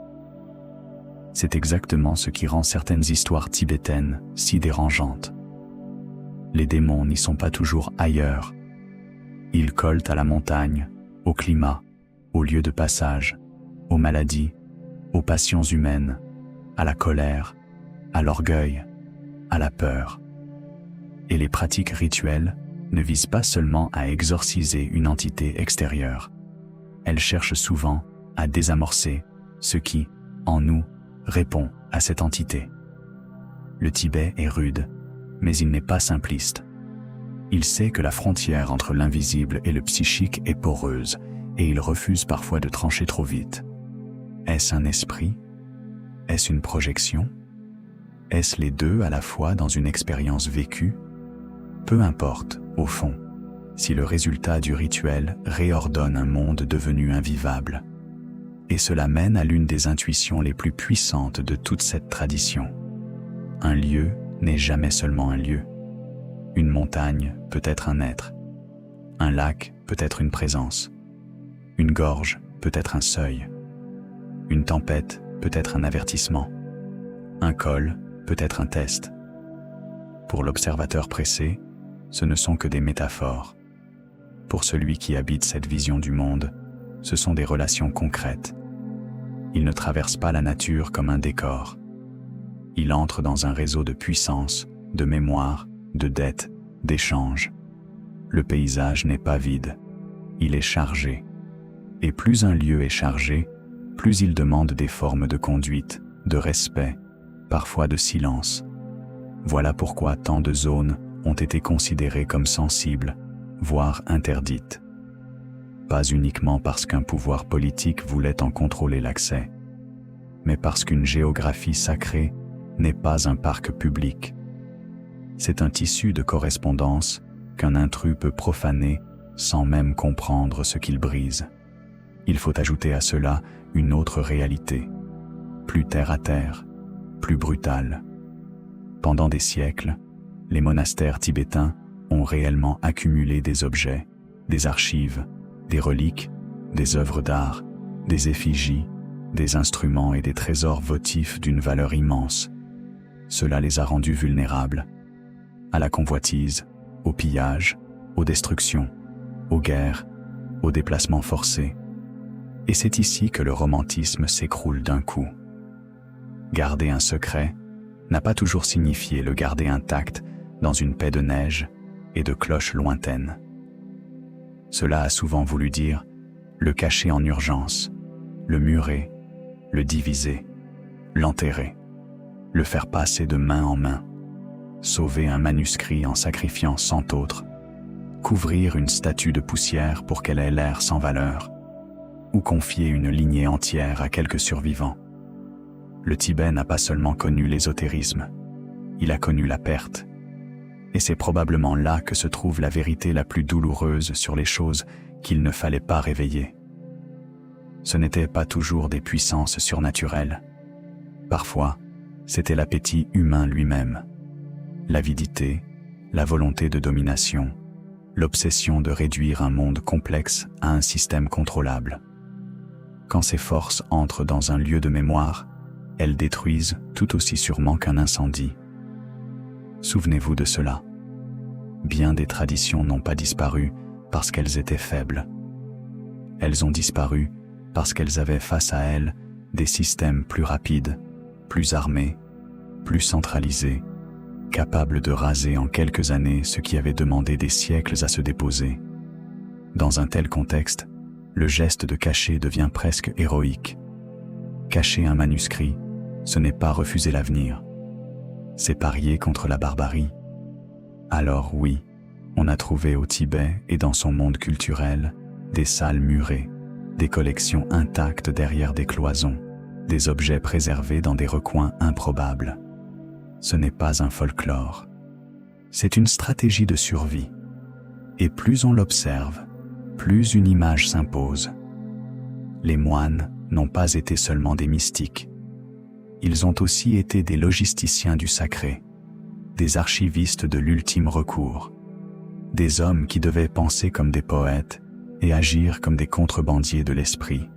C'est exactement ce qui rend certaines histoires tibétaines si dérangeantes. Les démons n'y sont pas toujours ailleurs. Ils collent à la montagne, au climat, aux lieux de passage, aux maladies, aux passions humaines, à la colère, à l'orgueil, à la peur. Et les pratiques rituelles ne visent pas seulement à exorciser une entité extérieure. Elles cherchent souvent à désamorcer ce qui, en nous, répond à cette entité. Le Tibet est rude, mais il n'est pas simpliste. Il sait que la frontière entre l'invisible et le psychique est poreuse, et il refuse parfois de trancher trop vite. Est-ce un esprit? Est-ce une projection? Est-ce les deux à la fois dans une expérience vécue? Peu importe, au fond, si le résultat du rituel réordonne un monde devenu invivable. Et cela mène à l'une des intuitions les plus puissantes de toute cette tradition. Un lieu n'est jamais seulement un lieu. Une montagne peut être un être. Un lac peut être une présence. Une gorge peut être un seuil. Une tempête peut être un avertissement. Un col peut être un test. Pour l'observateur pressé, ce ne sont que des métaphores. Pour celui qui habite cette vision du monde, ce sont des relations concrètes. Il ne traverse pas la nature comme un décor. Il entre dans un réseau de puissance, de mémoire, de dette, d'échange. Le paysage n'est pas vide, il est chargé. Et plus un lieu est chargé, plus il demande des formes de conduite, de respect, parfois de silence. Voilà pourquoi tant de zones ont été considérées comme sensibles, voire interdites. Pas uniquement parce qu'un pouvoir politique voulait en contrôler l'accès, mais parce qu'une géographie sacrée n'est pas un parc public. c'est un tissu de correspondance qu'un intrus peut profaner sans même comprendre ce qu'il brise. Il faut ajouter à cela une autre réalité, plus terre à terre, plus brutale. Pendant des siècles, les monastères tibétains ont réellement accumulé des objets, des archives, des reliques, des œuvres d'art, des effigies, des instruments et des trésors votifs d'une valeur immense. Cela les a rendus vulnérables à la convoitise, au pillage, aux destructions, aux guerres, aux déplacements forcés. Et c'est ici que le romantisme s'écroule d'un coup. Garder un secret n'a pas toujours signifié le garder intact dans une paix de neige et de cloches lointaines. Cela a souvent voulu dire le cacher en urgence, le murer, le diviser, l'enterrer, le faire passer de main en main, sauver un manuscrit en sacrifiant 100 autres, couvrir une statue de poussière pour qu'elle ait l'air sans valeur, ou confier une lignée entière à quelques survivants. Le Tibet n'a pas seulement connu l'ésotérisme, il a connu la perte. Et c'est probablement là que se trouve la vérité la plus douloureuse sur les choses qu'il ne fallait pas réveiller. Ce n'étaient pas toujours des puissances surnaturelles. Parfois, c'était l'appétit humain lui-même, l'avidité, la volonté de domination, l'obsession de réduire un monde complexe à un système contrôlable. Quand ces forces entrent dans un lieu de mémoire, elles détruisent tout aussi sûrement qu'un incendie. Souvenez-vous de cela. Bien des traditions n'ont pas disparu parce qu'elles étaient faibles. Elles ont disparu parce qu'elles avaient face à elles des systèmes plus rapides, plus armés, plus centralisés, capables de raser en quelques années ce qui avait demandé des siècles à se déposer. Dans un tel contexte, le geste de cacher devient presque héroïque. Cacher un manuscrit, ce n'est pas refuser l'avenir. C'est parier contre la barbarie. Alors oui, on a trouvé au Tibet et dans son monde culturel des salles murées, des collections intactes derrière des cloisons, des objets préservés dans des recoins improbables. Ce n'est pas un folklore. C'est une stratégie de survie. Et plus on l'observe, plus une image s'impose. Les moines n'ont pas été seulement des mystiques. Ils ont aussi été des logisticiens du sacré, des archivistes de l'ultime recours, des hommes qui devaient penser comme des poètes et agir comme des contrebandiers de l'esprit.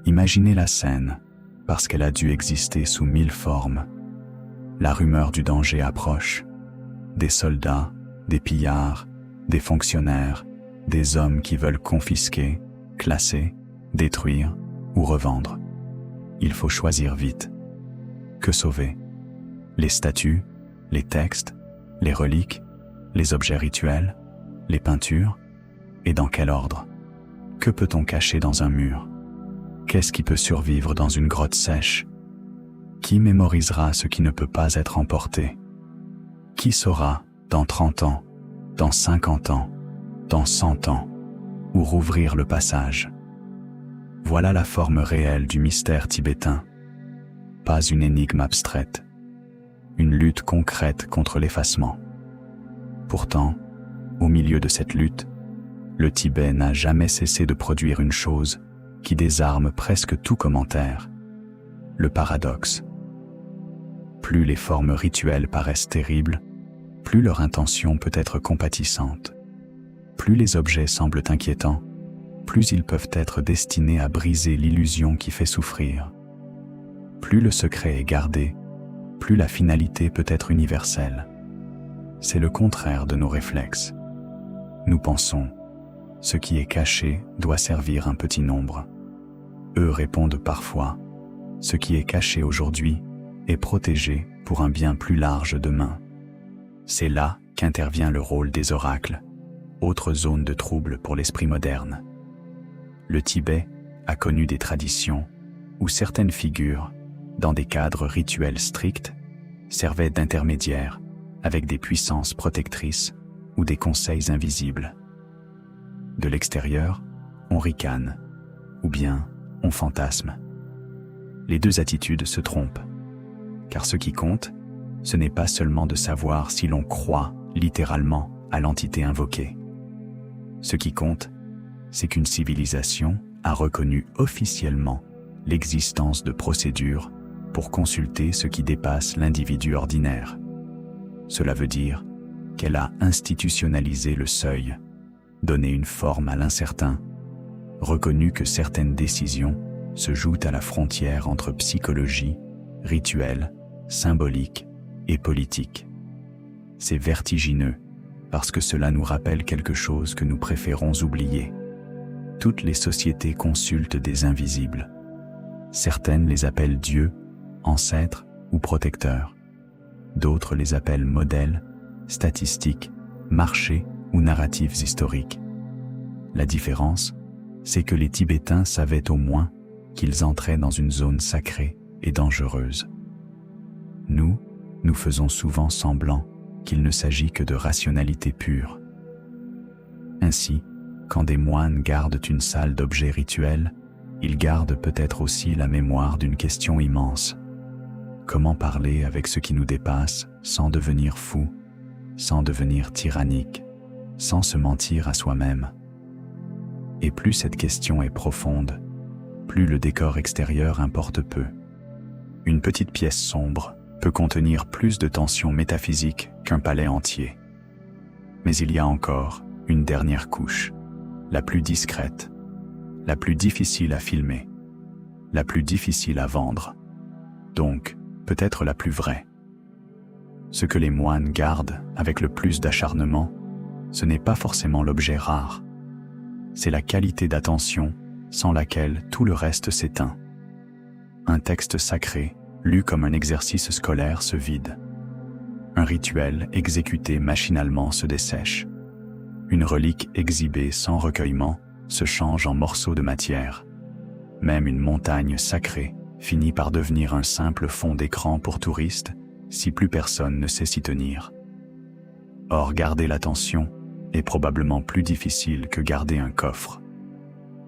Imaginez la scène, parce qu'elle a dû exister sous 1000 formes. La rumeur du danger approche. Des soldats, des pillards, des fonctionnaires, des hommes qui veulent confisquer, classer, détruire ou revendre. Il faut choisir vite. Que sauver? Les statues, les textes, les reliques, les objets rituels, les peintures? Et dans quel ordre? Que peut-on cacher dans un mur? Qu'est-ce qui peut survivre dans une grotte sèche? Qui mémorisera ce qui ne peut pas être emporté? Qui saura, dans 30 ans, dans 50 ans, dans 100 ans, où rouvrir le passage? Voilà la forme réelle du mystère tibétain. Pas une énigme abstraite, une lutte concrète contre l'effacement. Pourtant, au milieu de cette lutte, le Tibet n'a jamais cessé de produire une chose qui désarme presque tout commentaire, le paradoxe. Plus les formes rituelles paraissent terribles, plus leur intention peut être compatissante. Plus les objets semblent inquiétants, plus ils peuvent être destinés à briser l'illusion qui fait souffrir. Plus le secret est gardé, plus la finalité peut être universelle. C'est le contraire de nos réflexes. Nous pensons, ce qui est caché doit servir un petit nombre. Eux répondent parfois, ce qui est caché aujourd'hui est protégé pour un bien plus large demain. C'est là qu'intervient le rôle des oracles, autre zone de trouble pour l'esprit moderne. Le Tibet a connu des traditions où certaines figures, dans des cadres rituels stricts, servaient d'intermédiaires avec des puissances protectrices ou des conseils invisibles. De l'extérieur, on ricane, ou bien on fantasme. Les deux attitudes se trompent, car ce qui compte, ce n'est pas seulement de savoir si l'on croit littéralement à l'entité invoquée. Ce qui compte, c'est qu'une civilisation a reconnu officiellement l'existence de procédures pour consulter ce qui dépasse l'individu ordinaire. Cela veut dire qu'elle a institutionnalisé le seuil, donné une forme à l'incertain, reconnu que certaines décisions se jouent à la frontière entre psychologie, rituel, symbolique et politique. C'est vertigineux parce que cela nous rappelle quelque chose que nous préférons oublier. Toutes les sociétés consultent des invisibles. Certaines les appellent dieux, ancêtres ou protecteurs. D'autres les appellent modèles, statistiques, marchés ou narratifs historiques. La différence, c'est que les Tibétains savaient au moins qu'ils entraient dans une zone sacrée et dangereuse. Nous faisons souvent semblant qu'il ne s'agit que de rationalité pure. Ainsi, quand des moines gardent une salle d'objets rituels, ils gardent peut-être aussi la mémoire d'une question immense. Comment parler avec ce qui nous dépasse sans devenir fou, sans devenir tyrannique, sans se mentir à soi-même? Et plus cette question est profonde, plus le décor extérieur importe peu. Une petite pièce sombre peut contenir plus de tensions métaphysiques qu'un palais entier. Mais il y a encore une dernière couche, la plus discrète, la plus difficile à filmer, la plus difficile à vendre, donc peut-être la plus vraie. Ce que les moines gardent avec le plus d'acharnement, ce n'est pas forcément l'objet rare, c'est la qualité d'attention sans laquelle tout le reste s'éteint. Un texte sacré, lu comme un exercice scolaire, se vide. Un rituel exécuté machinalement se dessèche. Une relique exhibée sans recueillement se change en morceaux de matière. Même une montagne sacrée finit par devenir un simple fond d'écran pour touristes si plus personne ne sait s'y tenir. Or, garder l'attention est probablement plus difficile que garder un coffre.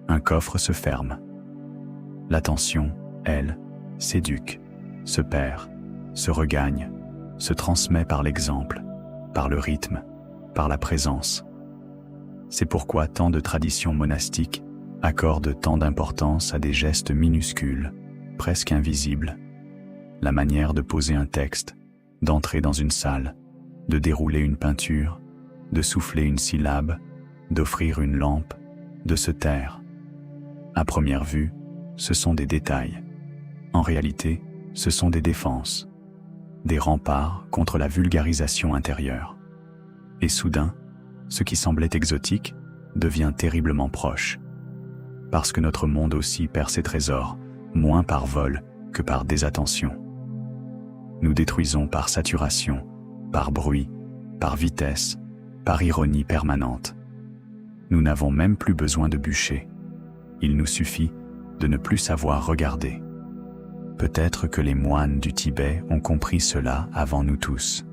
Un coffre se ferme. L'attention, elle, s'éduque, se perd, se regagne, se transmet par l'exemple, par le rythme, par la présence. C'est pourquoi tant de traditions monastiques accordent tant d'importance à des gestes minuscules, presque invisibles. La manière de poser un texte, d'entrer dans une salle, de dérouler une peinture, de souffler une syllabe, d'offrir une lampe, de se taire. À première vue, ce sont des détails. En réalité, ce sont des défenses, des remparts contre la vulgarisation intérieure. Et soudain, ce qui semblait exotique devient terriblement proche. Parce que notre monde aussi perd ses trésors, moins par vol que par désattention. Nous détruisons par saturation, par bruit, par vitesse, par ironie permanente. Nous n'avons même plus besoin de bûcher. Il nous suffit de ne plus savoir regarder. Peut-être que les moines du Tibet ont compris cela avant nous tous.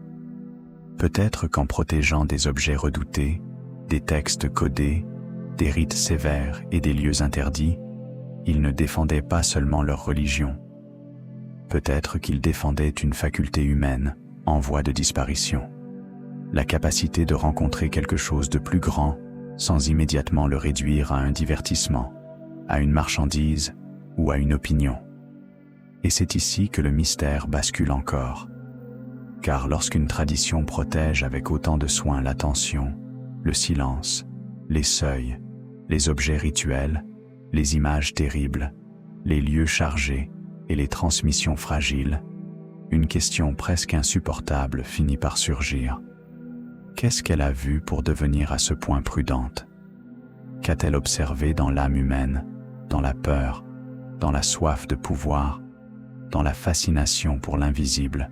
Peut-être qu'en protégeant des objets redoutés, des textes codés, des rites sévères et des lieux interdits, ils ne défendaient pas seulement leur religion. Peut-être qu'ils défendaient une faculté humaine en voie de disparition. La capacité de rencontrer quelque chose de plus grand sans immédiatement le réduire à un divertissement, à une marchandise ou à une opinion. Et c'est ici que le mystère bascule encore. Car lorsqu'une tradition protège avec autant de soin l'attention, le silence, les seuils, les objets rituels, les images terribles, les lieux chargés et les transmissions fragiles, une question presque insupportable finit par surgir. Qu'est-ce qu'elle a vu pour devenir à ce point prudente? Qu'a-t-elle observé dans l'âme humaine, dans la peur, dans la soif de pouvoir, dans la fascination pour l'invisible,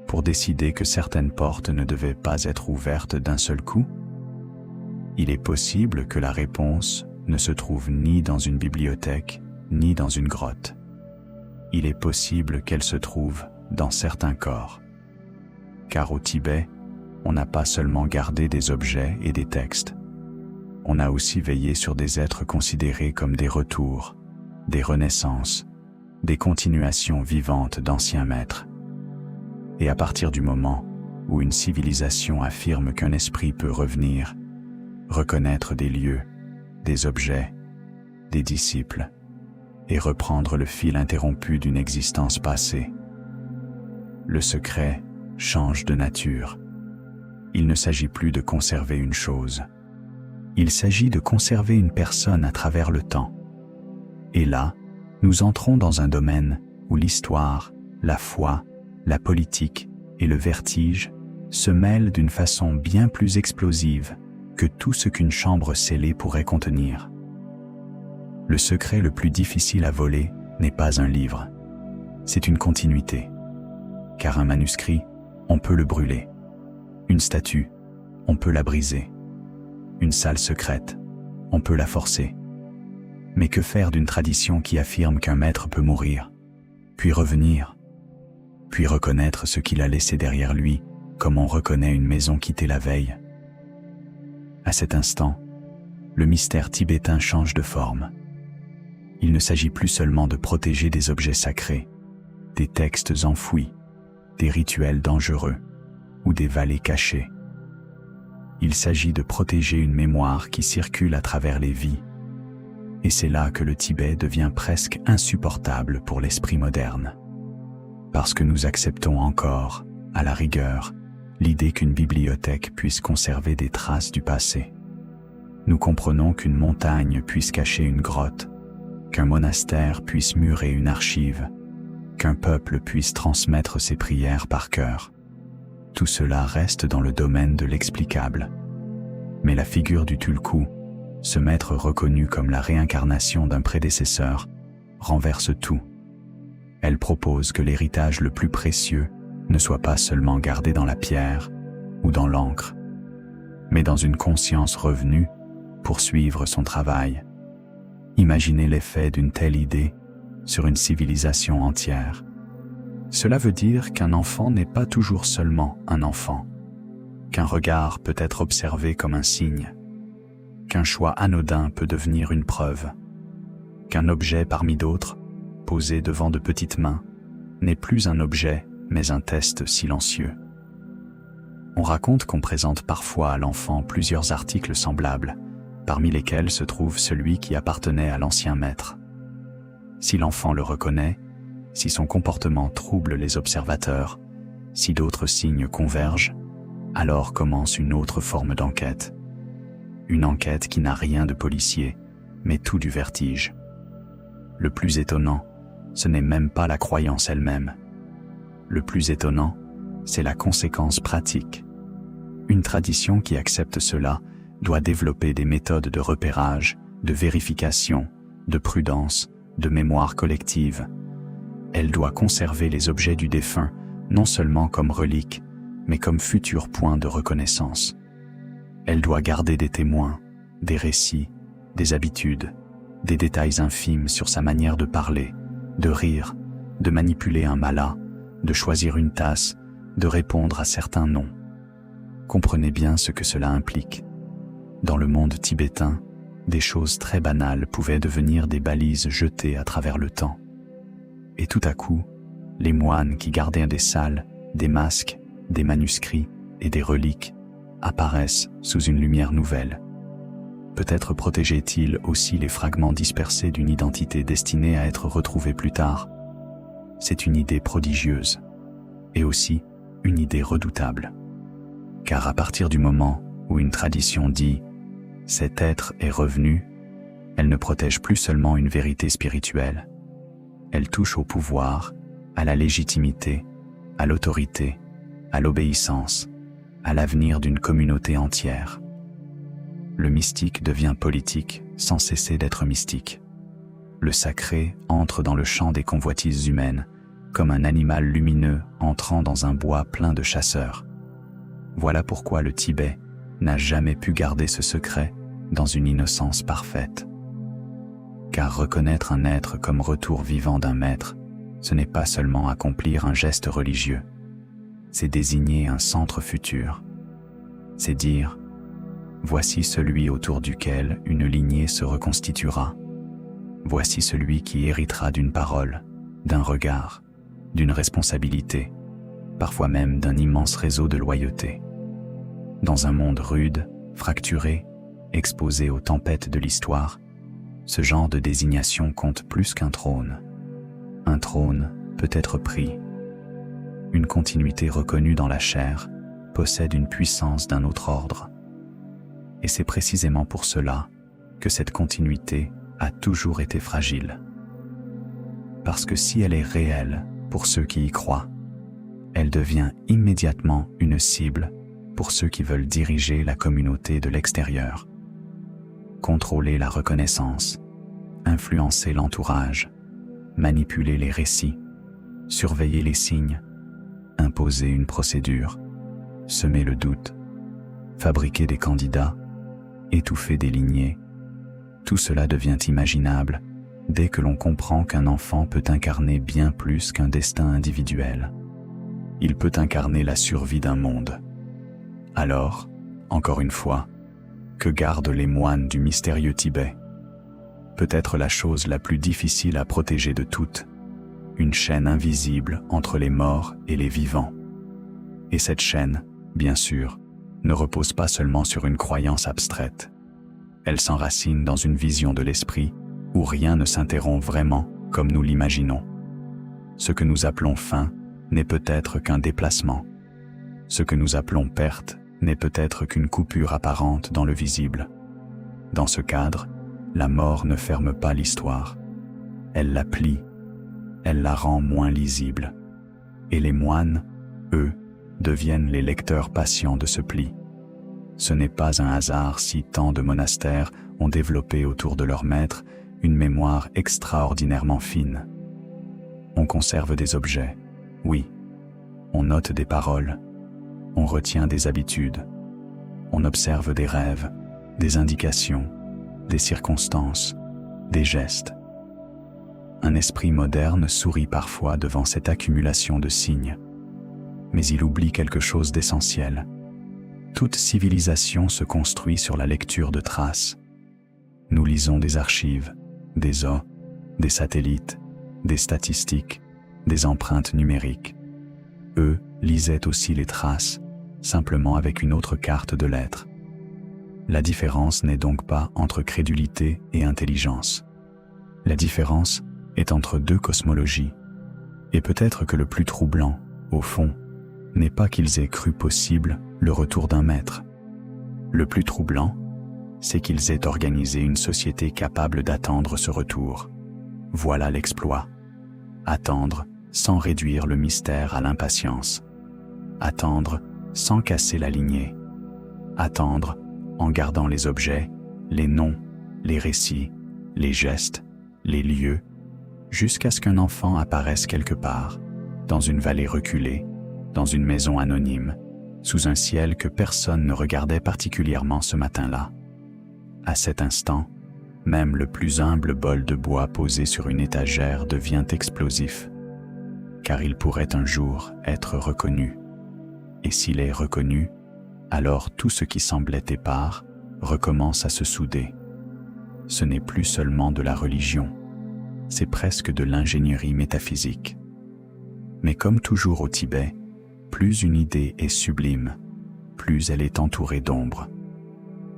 pour décider que certaines portes ne devaient pas être ouvertes d'un seul coup? Il est possible que la réponse ne se trouve ni dans une bibliothèque, ni dans une grotte. Il est possible qu'elle se trouve dans certains corps. Car au Tibet, on n'a pas seulement gardé des objets et des textes. On a aussi veillé sur des êtres considérés comme des retours, des renaissances, des continuations vivantes d'anciens maîtres. Et à partir du moment où une civilisation affirme qu'un esprit peut revenir, reconnaître des lieux, des objets, des disciples, et reprendre le fil interrompu d'une existence passée, le secret change de nature. Il ne s'agit plus de conserver une chose. Il s'agit de conserver une personne à travers le temps. Et là, nous entrons dans un domaine où l'histoire, la foi, la politique et le vertige se mêlent d'une façon bien plus explosive que tout ce qu'une chambre scellée pourrait contenir. Le secret le plus difficile à voler n'est pas un livre, c'est une continuité. Car un manuscrit, on peut le brûler. Une statue, on peut la briser. Une salle secrète, on peut la forcer. Mais que faire d'une tradition qui affirme qu'un maître peut mourir, puis revenir, puis reconnaître ce qu'il a laissé derrière lui, comme on reconnaît une maison quittée la veille? À cet instant, le mystère tibétain change de forme. Il ne s'agit plus seulement de protéger des objets sacrés, des textes enfouis, des rituels dangereux ou des vallées cachées. Il s'agit de protéger une mémoire qui circule à travers les vies. Et c'est là que le Tibet devient presque insupportable pour l'esprit moderne. Parce que nous acceptons encore, à la rigueur, l'idée qu'une bibliothèque puisse conserver des traces du passé. Nous comprenons qu'une montagne puisse cacher une grotte, qu'un monastère puisse murer une archive, qu'un peuple puisse transmettre ses prières par cœur. Tout cela reste dans le domaine de l'explicable. Mais la figure du Tulku, ce maître reconnu comme la réincarnation d'un prédécesseur, renverse tout. Elle propose que l'héritage le plus précieux ne soit pas seulement gardé dans la pierre ou dans l'encre, mais dans une conscience revenue pour suivre son travail. Imaginez l'effet d'une telle idée sur une civilisation entière. Cela veut dire qu'un enfant n'est pas toujours seulement un enfant, qu'un regard peut être observé comme un signe, qu'un choix anodin peut devenir une preuve, qu'un objet parmi d'autres, posé devant de petites mains, n'est plus un objet mais un test silencieux. On raconte qu'on présente parfois à l'enfant plusieurs articles semblables, parmi lesquels se trouve celui qui appartenait à l'ancien maître. Si l'enfant le reconnaît, si son comportement trouble les observateurs, si d'autres signes convergent, alors commence une autre forme d'enquête. Une enquête qui n'a rien de policier, mais tout du vertige. Le plus étonnant, ce n'est même pas la croyance elle-même. Le plus étonnant, c'est la conséquence pratique. Une tradition qui accepte cela doit développer des méthodes de repérage, de vérification, de prudence, de mémoire collective. Elle doit conserver les objets du défunt, non seulement comme reliques, mais comme futurs points de reconnaissance. Elle doit garder des témoins, des récits, des habitudes, des détails infimes sur sa manière de parler, de rire, de manipuler un mala, de choisir une tasse, de répondre à certains noms. Comprenez bien ce que cela implique. Dans le monde tibétain, des choses très banales pouvaient devenir des balises jetées à travers le temps. Et tout à coup, les moines qui gardaient des salles, des masques, des manuscrits et des reliques apparaissent sous une lumière nouvelle. Peut-être protégeait-il aussi les fragments dispersés d'une identité destinée à être retrouvée plus tard. C'est une idée prodigieuse, et aussi une idée redoutable. Car à partir du moment où une tradition dit « cet être est revenu », elle ne protège plus seulement une vérité spirituelle. Elle touche au pouvoir, à la légitimité, à l'autorité, à l'obéissance, à l'avenir d'une communauté entière. Le mystique devient politique sans cesser d'être mystique. Le sacré entre dans le champ des convoitises humaines, comme un animal lumineux entrant dans un bois plein de chasseurs. Voilà pourquoi le Tibet n'a jamais pu garder ce secret dans une innocence parfaite. Car reconnaître un être comme retour vivant d'un maître, ce n'est pas seulement accomplir un geste religieux, c'est désigner un centre futur. C'est dire « voici celui autour duquel une lignée se reconstituera. Voici celui qui héritera d'une parole, d'un regard, d'une responsabilité, parfois même d'un immense réseau de loyauté. Dans un monde rude, fracturé, exposé aux tempêtes de l'histoire, ce genre de désignation compte plus qu'un trône. Un trône peut être pris. Une continuité reconnue dans la chair possède une puissance d'un autre ordre. Et c'est précisément pour cela que cette continuité a toujours été fragile. Parce que si elle est réelle pour ceux qui y croient, elle devient immédiatement une cible pour ceux qui veulent diriger la communauté de l'extérieur, contrôler la reconnaissance, influencer l'entourage, manipuler les récits, surveiller les signes, imposer une procédure, semer le doute, fabriquer des candidats, étouffer des lignées. Tout cela devient imaginable dès que l'on comprend qu'un enfant peut incarner bien plus qu'un destin individuel. Il peut incarner la survie d'un monde. Alors, encore une fois, que gardent les moines du mystérieux Tibet? Peut-être la chose la plus difficile à protéger de toutes, une chaîne invisible entre les morts et les vivants. Et cette chaîne, bien sûr, ne repose pas seulement sur une croyance abstraite. Elle s'enracine dans une vision de l'esprit où rien ne s'interrompt vraiment comme nous l'imaginons. Ce que nous appelons fin n'est peut-être qu'un déplacement. Ce que nous appelons perte n'est peut-être qu'une coupure apparente dans le visible. Dans ce cadre, la mort ne ferme pas l'histoire. Elle la plie, elle la rend moins lisible. Et les moines, eux, deviennent les lecteurs patients de ce pli. Ce n'est pas un hasard si tant de monastères ont développé autour de leur maître une mémoire extraordinairement fine. On conserve des objets, oui. On note des paroles. On retient des habitudes. On observe des rêves, des indications, des circonstances, des gestes. Un esprit moderne sourit parfois devant cette accumulation de signes. Mais il oublie quelque chose d'essentiel. Toute civilisation se construit sur la lecture de traces. Nous lisons des archives, des os, des satellites, des statistiques, des empreintes numériques. Eux lisaient aussi les traces, simplement avec une autre carte de lettres. La différence n'est donc pas entre crédulité et intelligence. La différence est entre deux cosmologies. Et peut-être que le plus troublant, au fond, n'est pas qu'ils aient cru possible le retour d'un maître. Le plus troublant, c'est qu'ils aient organisé une société capable d'attendre ce retour. Voilà l'exploit. Attendre sans réduire le mystère à l'impatience. Attendre sans casser la lignée. Attendre en gardant les objets, les noms, les récits, les gestes, les lieux, jusqu'à ce qu'un enfant apparaisse quelque part, dans une vallée reculée, dans une maison anonyme, sous un ciel que personne ne regardait particulièrement ce matin-là. À cet instant, même le plus humble bol de bois posé sur une étagère devient explosif, car il pourrait un jour être reconnu. Et s'il est reconnu, alors tout ce qui semblait épars recommence à se souder. Ce n'est plus seulement de la religion, c'est presque de l'ingénierie métaphysique. Mais comme toujours au Tibet, plus une idée est sublime, plus elle est entourée d'ombre.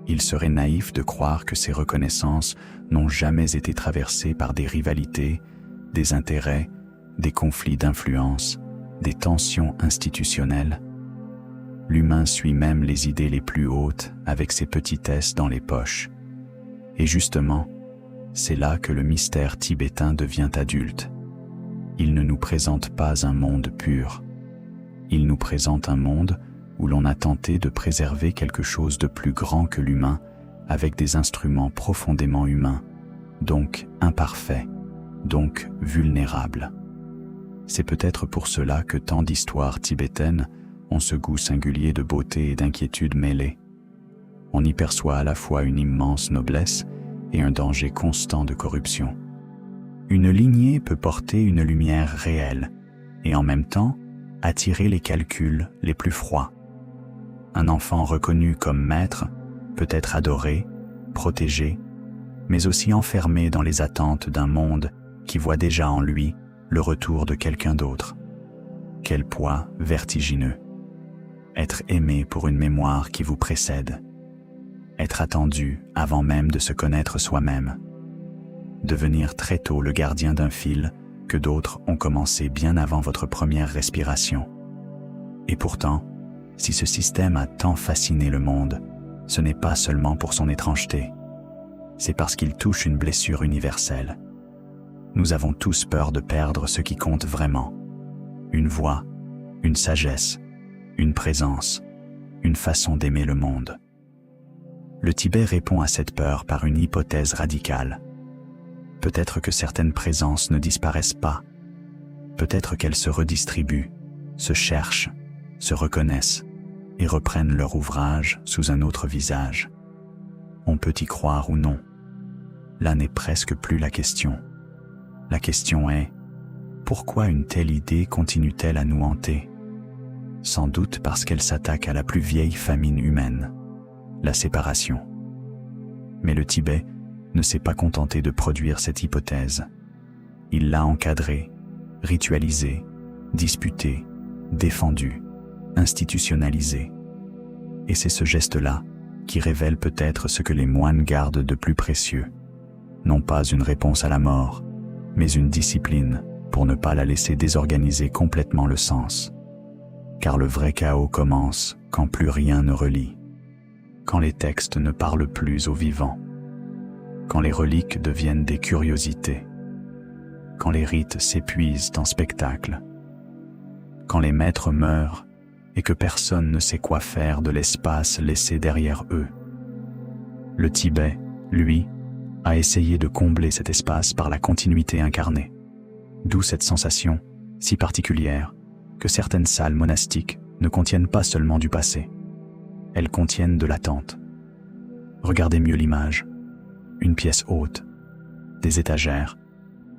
Il serait naïf de croire que ces reconnaissances n'ont jamais été traversées par des rivalités, des intérêts, des conflits d'influence, des tensions institutionnelles. L'humain suit même les idées les plus hautes avec ses petitesses dans les poches. Et justement, c'est là que le mystère tibétain devient adulte. Il ne nous présente pas un monde pur. Il nous présente un monde où l'on a tenté de préserver quelque chose de plus grand que l'humain avec des instruments profondément humains, donc imparfaits, donc vulnérables. C'est peut-être pour cela que tant d'histoires tibétaines ont ce goût singulier de beauté et d'inquiétude mêlées. On y perçoit à la fois une immense noblesse et un danger constant de corruption. Une lignée peut porter une lumière réelle et en même temps attirer les calculs les plus froids. Un enfant reconnu comme maître peut être adoré, protégé, mais aussi enfermé dans les attentes d'un monde qui voit déjà en lui le retour de quelqu'un d'autre. Quel poids vertigineux. Être aimé pour une mémoire qui vous précède. Être attendu avant même de se connaître soi-même. Devenir très tôt le gardien d'un fil que d'autres ont commencé bien avant votre première respiration. Et pourtant, si ce système a tant fasciné le monde, ce n'est pas seulement pour son étrangeté. C'est parce qu'il touche une blessure universelle. Nous avons tous peur de perdre ce qui compte vraiment. Une voix, une sagesse, une présence, une façon d'aimer le monde. Le Tibet répond à cette peur par une hypothèse radicale. Peut-être que certaines présences ne disparaissent pas. Peut-être qu'elles se redistribuent, se cherchent, se reconnaissent et reprennent leur ouvrage sous un autre visage. On peut y croire ou non. Là n'est presque plus la question. La question est, pourquoi une telle idée continue-t-elle à nous hanter? Sans doute parce qu'elle s'attaque à la plus vieille famine humaine, la séparation. Mais le Tibet ne s'est pas contenté de produire cette hypothèse. Il l'a encadrée, ritualisée, disputée, défendue, institutionnalisée. Et c'est ce geste-là qui révèle peut-être ce que les moines gardent de plus précieux. Non pas une réponse à la mort, mais une discipline pour ne pas la laisser désorganiser complètement le sens. Car le vrai chaos commence quand plus rien ne relie, quand les textes ne parlent plus aux vivants, quand les reliques deviennent des curiosités, quand les rites s'épuisent en spectacle, quand les maîtres meurent et que personne ne sait quoi faire de l'espace laissé derrière eux. Le Tibet, lui, a essayé de combler cet espace par la continuité incarnée. D'où cette sensation, si particulière, que certaines salles monastiques ne contiennent pas seulement du passé. Elles contiennent de l'attente. Regardez mieux l'image. Une pièce haute, des étagères,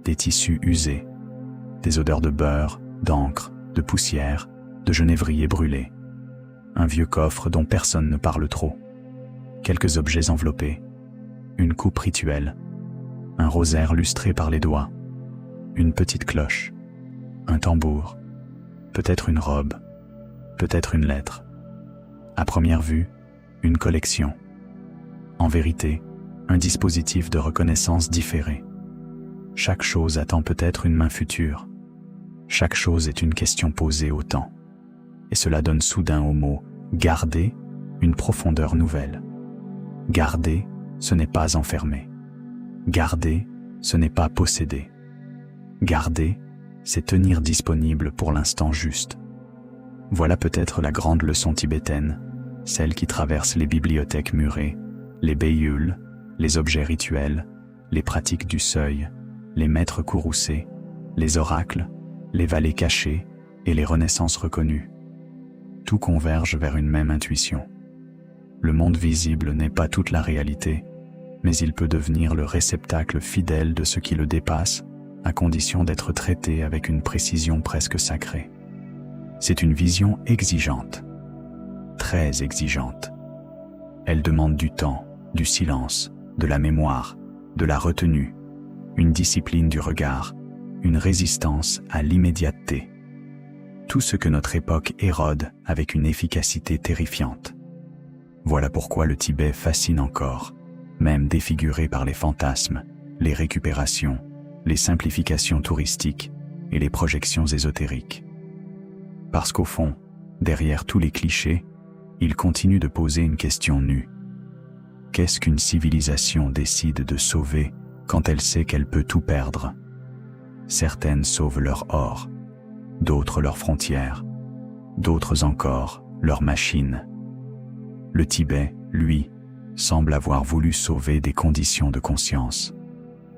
des tissus usés, des odeurs de beurre, d'encre, de poussière, de genévrier brûlé, un vieux coffre dont personne ne parle trop, quelques objets enveloppés, une coupe rituelle, un rosaire lustré par les doigts, une petite cloche, un tambour, peut-être une robe, peut-être une lettre. À première vue, une collection. En vérité, un dispositif de reconnaissance différé. Chaque chose attend peut-être une main future. Chaque chose est une question posée au temps. Et cela donne soudain au mot « garder » une profondeur nouvelle. Garder, ce n'est pas enfermer. Garder, ce n'est pas posséder. Garder, c'est tenir disponible pour l'instant juste. Voilà peut-être la grande leçon tibétaine, celle qui traverse les bibliothèques murées, les béyuls, les objets rituels, les pratiques du seuil, les maîtres courroucés, les oracles, les vallées cachées et les renaissances reconnues. Tout converge vers une même intuition. Le monde visible n'est pas toute la réalité, mais il peut devenir le réceptacle fidèle de ce qui le dépasse, à condition d'être traité avec une précision presque sacrée. C'est une vision exigeante, très exigeante. Elle demande du temps, du silence, de la mémoire, de la retenue, une discipline du regard, une résistance à l'immédiateté. Tout ce que notre époque érode avec une efficacité terrifiante. Voilà pourquoi le Tibet fascine encore, même défiguré par les fantasmes, les récupérations, les simplifications touristiques et les projections ésotériques. Parce qu'au fond, derrière tous les clichés, il continue de poser une question nue. Qu'est-ce qu'une civilisation décide de sauver quand elle sait qu'elle peut tout perdre? Certaines sauvent leur or, d'autres leurs frontières, d'autres encore leurs machines. Le Tibet, lui, semble avoir voulu sauver des conditions de conscience.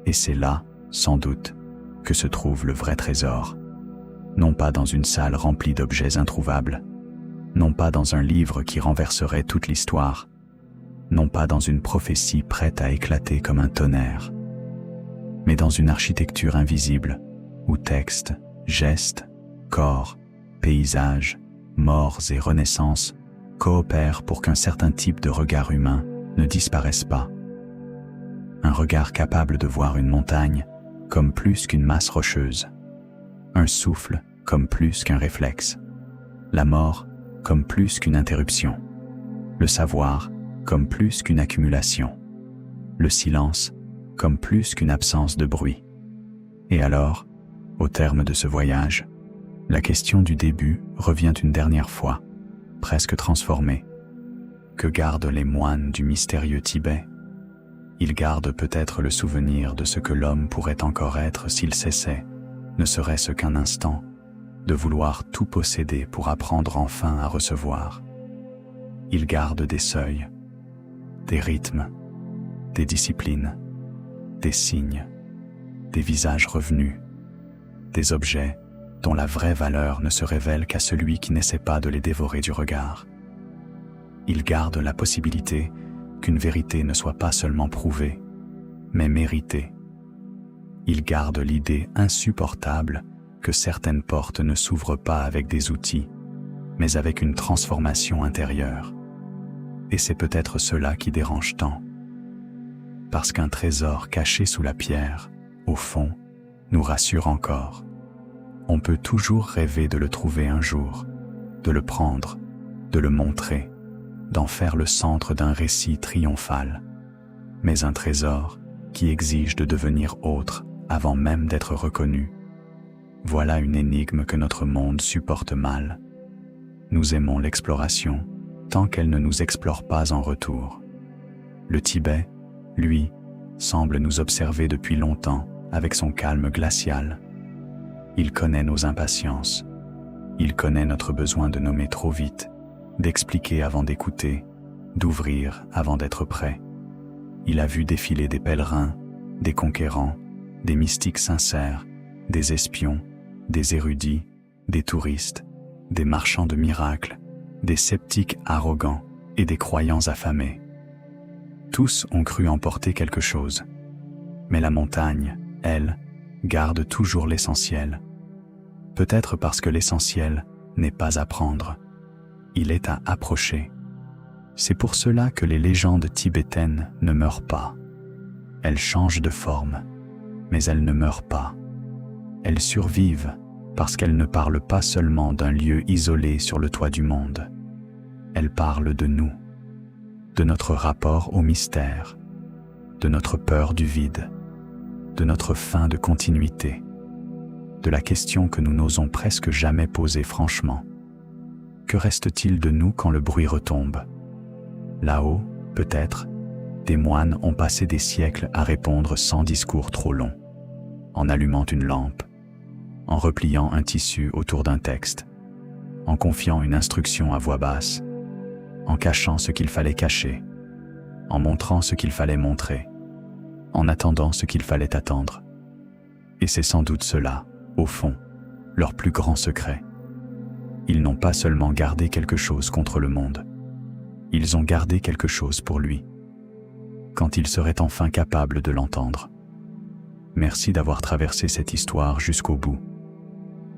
Et c'est là, sans doute, que se trouve le vrai trésor. Non pas dans une salle remplie d'objets introuvables, non pas dans un livre qui renverserait toute l'histoire, non pas dans une prophétie prête à éclater comme un tonnerre, mais dans une architecture invisible où texte, gestes, corps, paysages, morts et renaissances coopèrent pour qu'un certain type de regard humain ne disparaisse pas. Un regard capable de voir une montagne comme plus qu'une masse rocheuse, un souffle comme plus qu'un réflexe, la mort comme plus qu'une interruption, le savoir comme plus qu'une accumulation, le silence comme plus qu'une absence de bruit. Et alors, au terme de ce voyage, la question du début revient une dernière fois, presque transformée. Que gardent les moines du mystérieux Tibet? Ils gardent peut-être le souvenir de ce que l'homme pourrait encore être s'il cessait, ne serait-ce qu'un instant, de vouloir tout posséder pour apprendre enfin à recevoir. Ils gardent des seuils, des rythmes, des disciplines, des signes, des visages revenus, des objets dont la vraie valeur ne se révèle qu'à celui qui n'essaie pas de les dévorer du regard. Ils gardent la possibilité qu'une vérité ne soit pas seulement prouvée, mais méritée. Ils gardent l'idée insupportable que certaines portes ne s'ouvrent pas avec des outils, mais avec une transformation intérieure. Et c'est peut-être cela qui dérange tant. Parce qu'un trésor caché sous la pierre, au fond, nous rassure encore. On peut toujours rêver de le trouver un jour, de le prendre, de le montrer, d'en faire le centre d'un récit triomphal. Mais un trésor qui exige de devenir autre avant même d'être reconnu. Voilà une énigme que notre monde supporte mal. Nous aimons l'exploration tant qu'elle ne nous explore pas en retour. Le Tibet, lui, semble nous observer depuis longtemps avec son calme glacial. Il connaît nos impatiences. Il connaît notre besoin de nommer trop vite, d'expliquer avant d'écouter, d'ouvrir avant d'être prêt. Il a vu défiler des pèlerins, des conquérants, des mystiques sincères, des espions, des érudits, des touristes, des marchands de miracles, des sceptiques arrogants et des croyants affamés. Tous ont cru emporter quelque chose. Mais la montagne, elle, garde toujours l'essentiel. Peut-être parce que l'essentiel n'est pas à prendre. Il est à approcher. C'est pour cela que les légendes tibétaines ne meurent pas. Elles changent de forme, mais elles ne meurent pas. Elles survivent parce qu'elles ne parlent pas seulement d'un lieu isolé sur le toit du monde. Elles parlent de nous, de notre rapport au mystère, de notre peur du vide, de notre faim de continuité, de la question que nous n'osons presque jamais poser franchement. Que reste-t-il de nous quand le bruit retombe? Là-haut, peut-être, des moines ont passé des siècles à répondre sans discours trop long, en allumant une lampe, en repliant un tissu autour d'un texte, en confiant une instruction à voix basse, en cachant ce qu'il fallait cacher, en montrant ce qu'il fallait montrer, en attendant ce qu'il fallait attendre. Et c'est sans doute cela, au fond, leur plus grand secret. Ils n'ont pas seulement gardé quelque chose contre le monde, ils ont gardé quelque chose pour lui, quand il serait enfin capable de l'entendre. Merci d'avoir traversé cette histoire jusqu'au bout.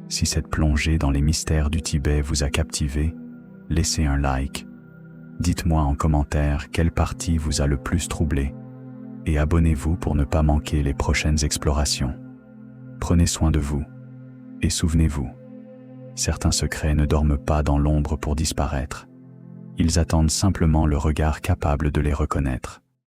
Si cette plongée dans les mystères du Tibet vous a captivé, laissez un like. Dites-moi en commentaire quelle partie vous a le plus troublé et abonnez-vous pour ne pas manquer les prochaines explorations. Prenez soin de vous et souvenez-vous, certains secrets ne dorment pas dans l'ombre pour disparaître. Ils attendent simplement le regard capable de les reconnaître.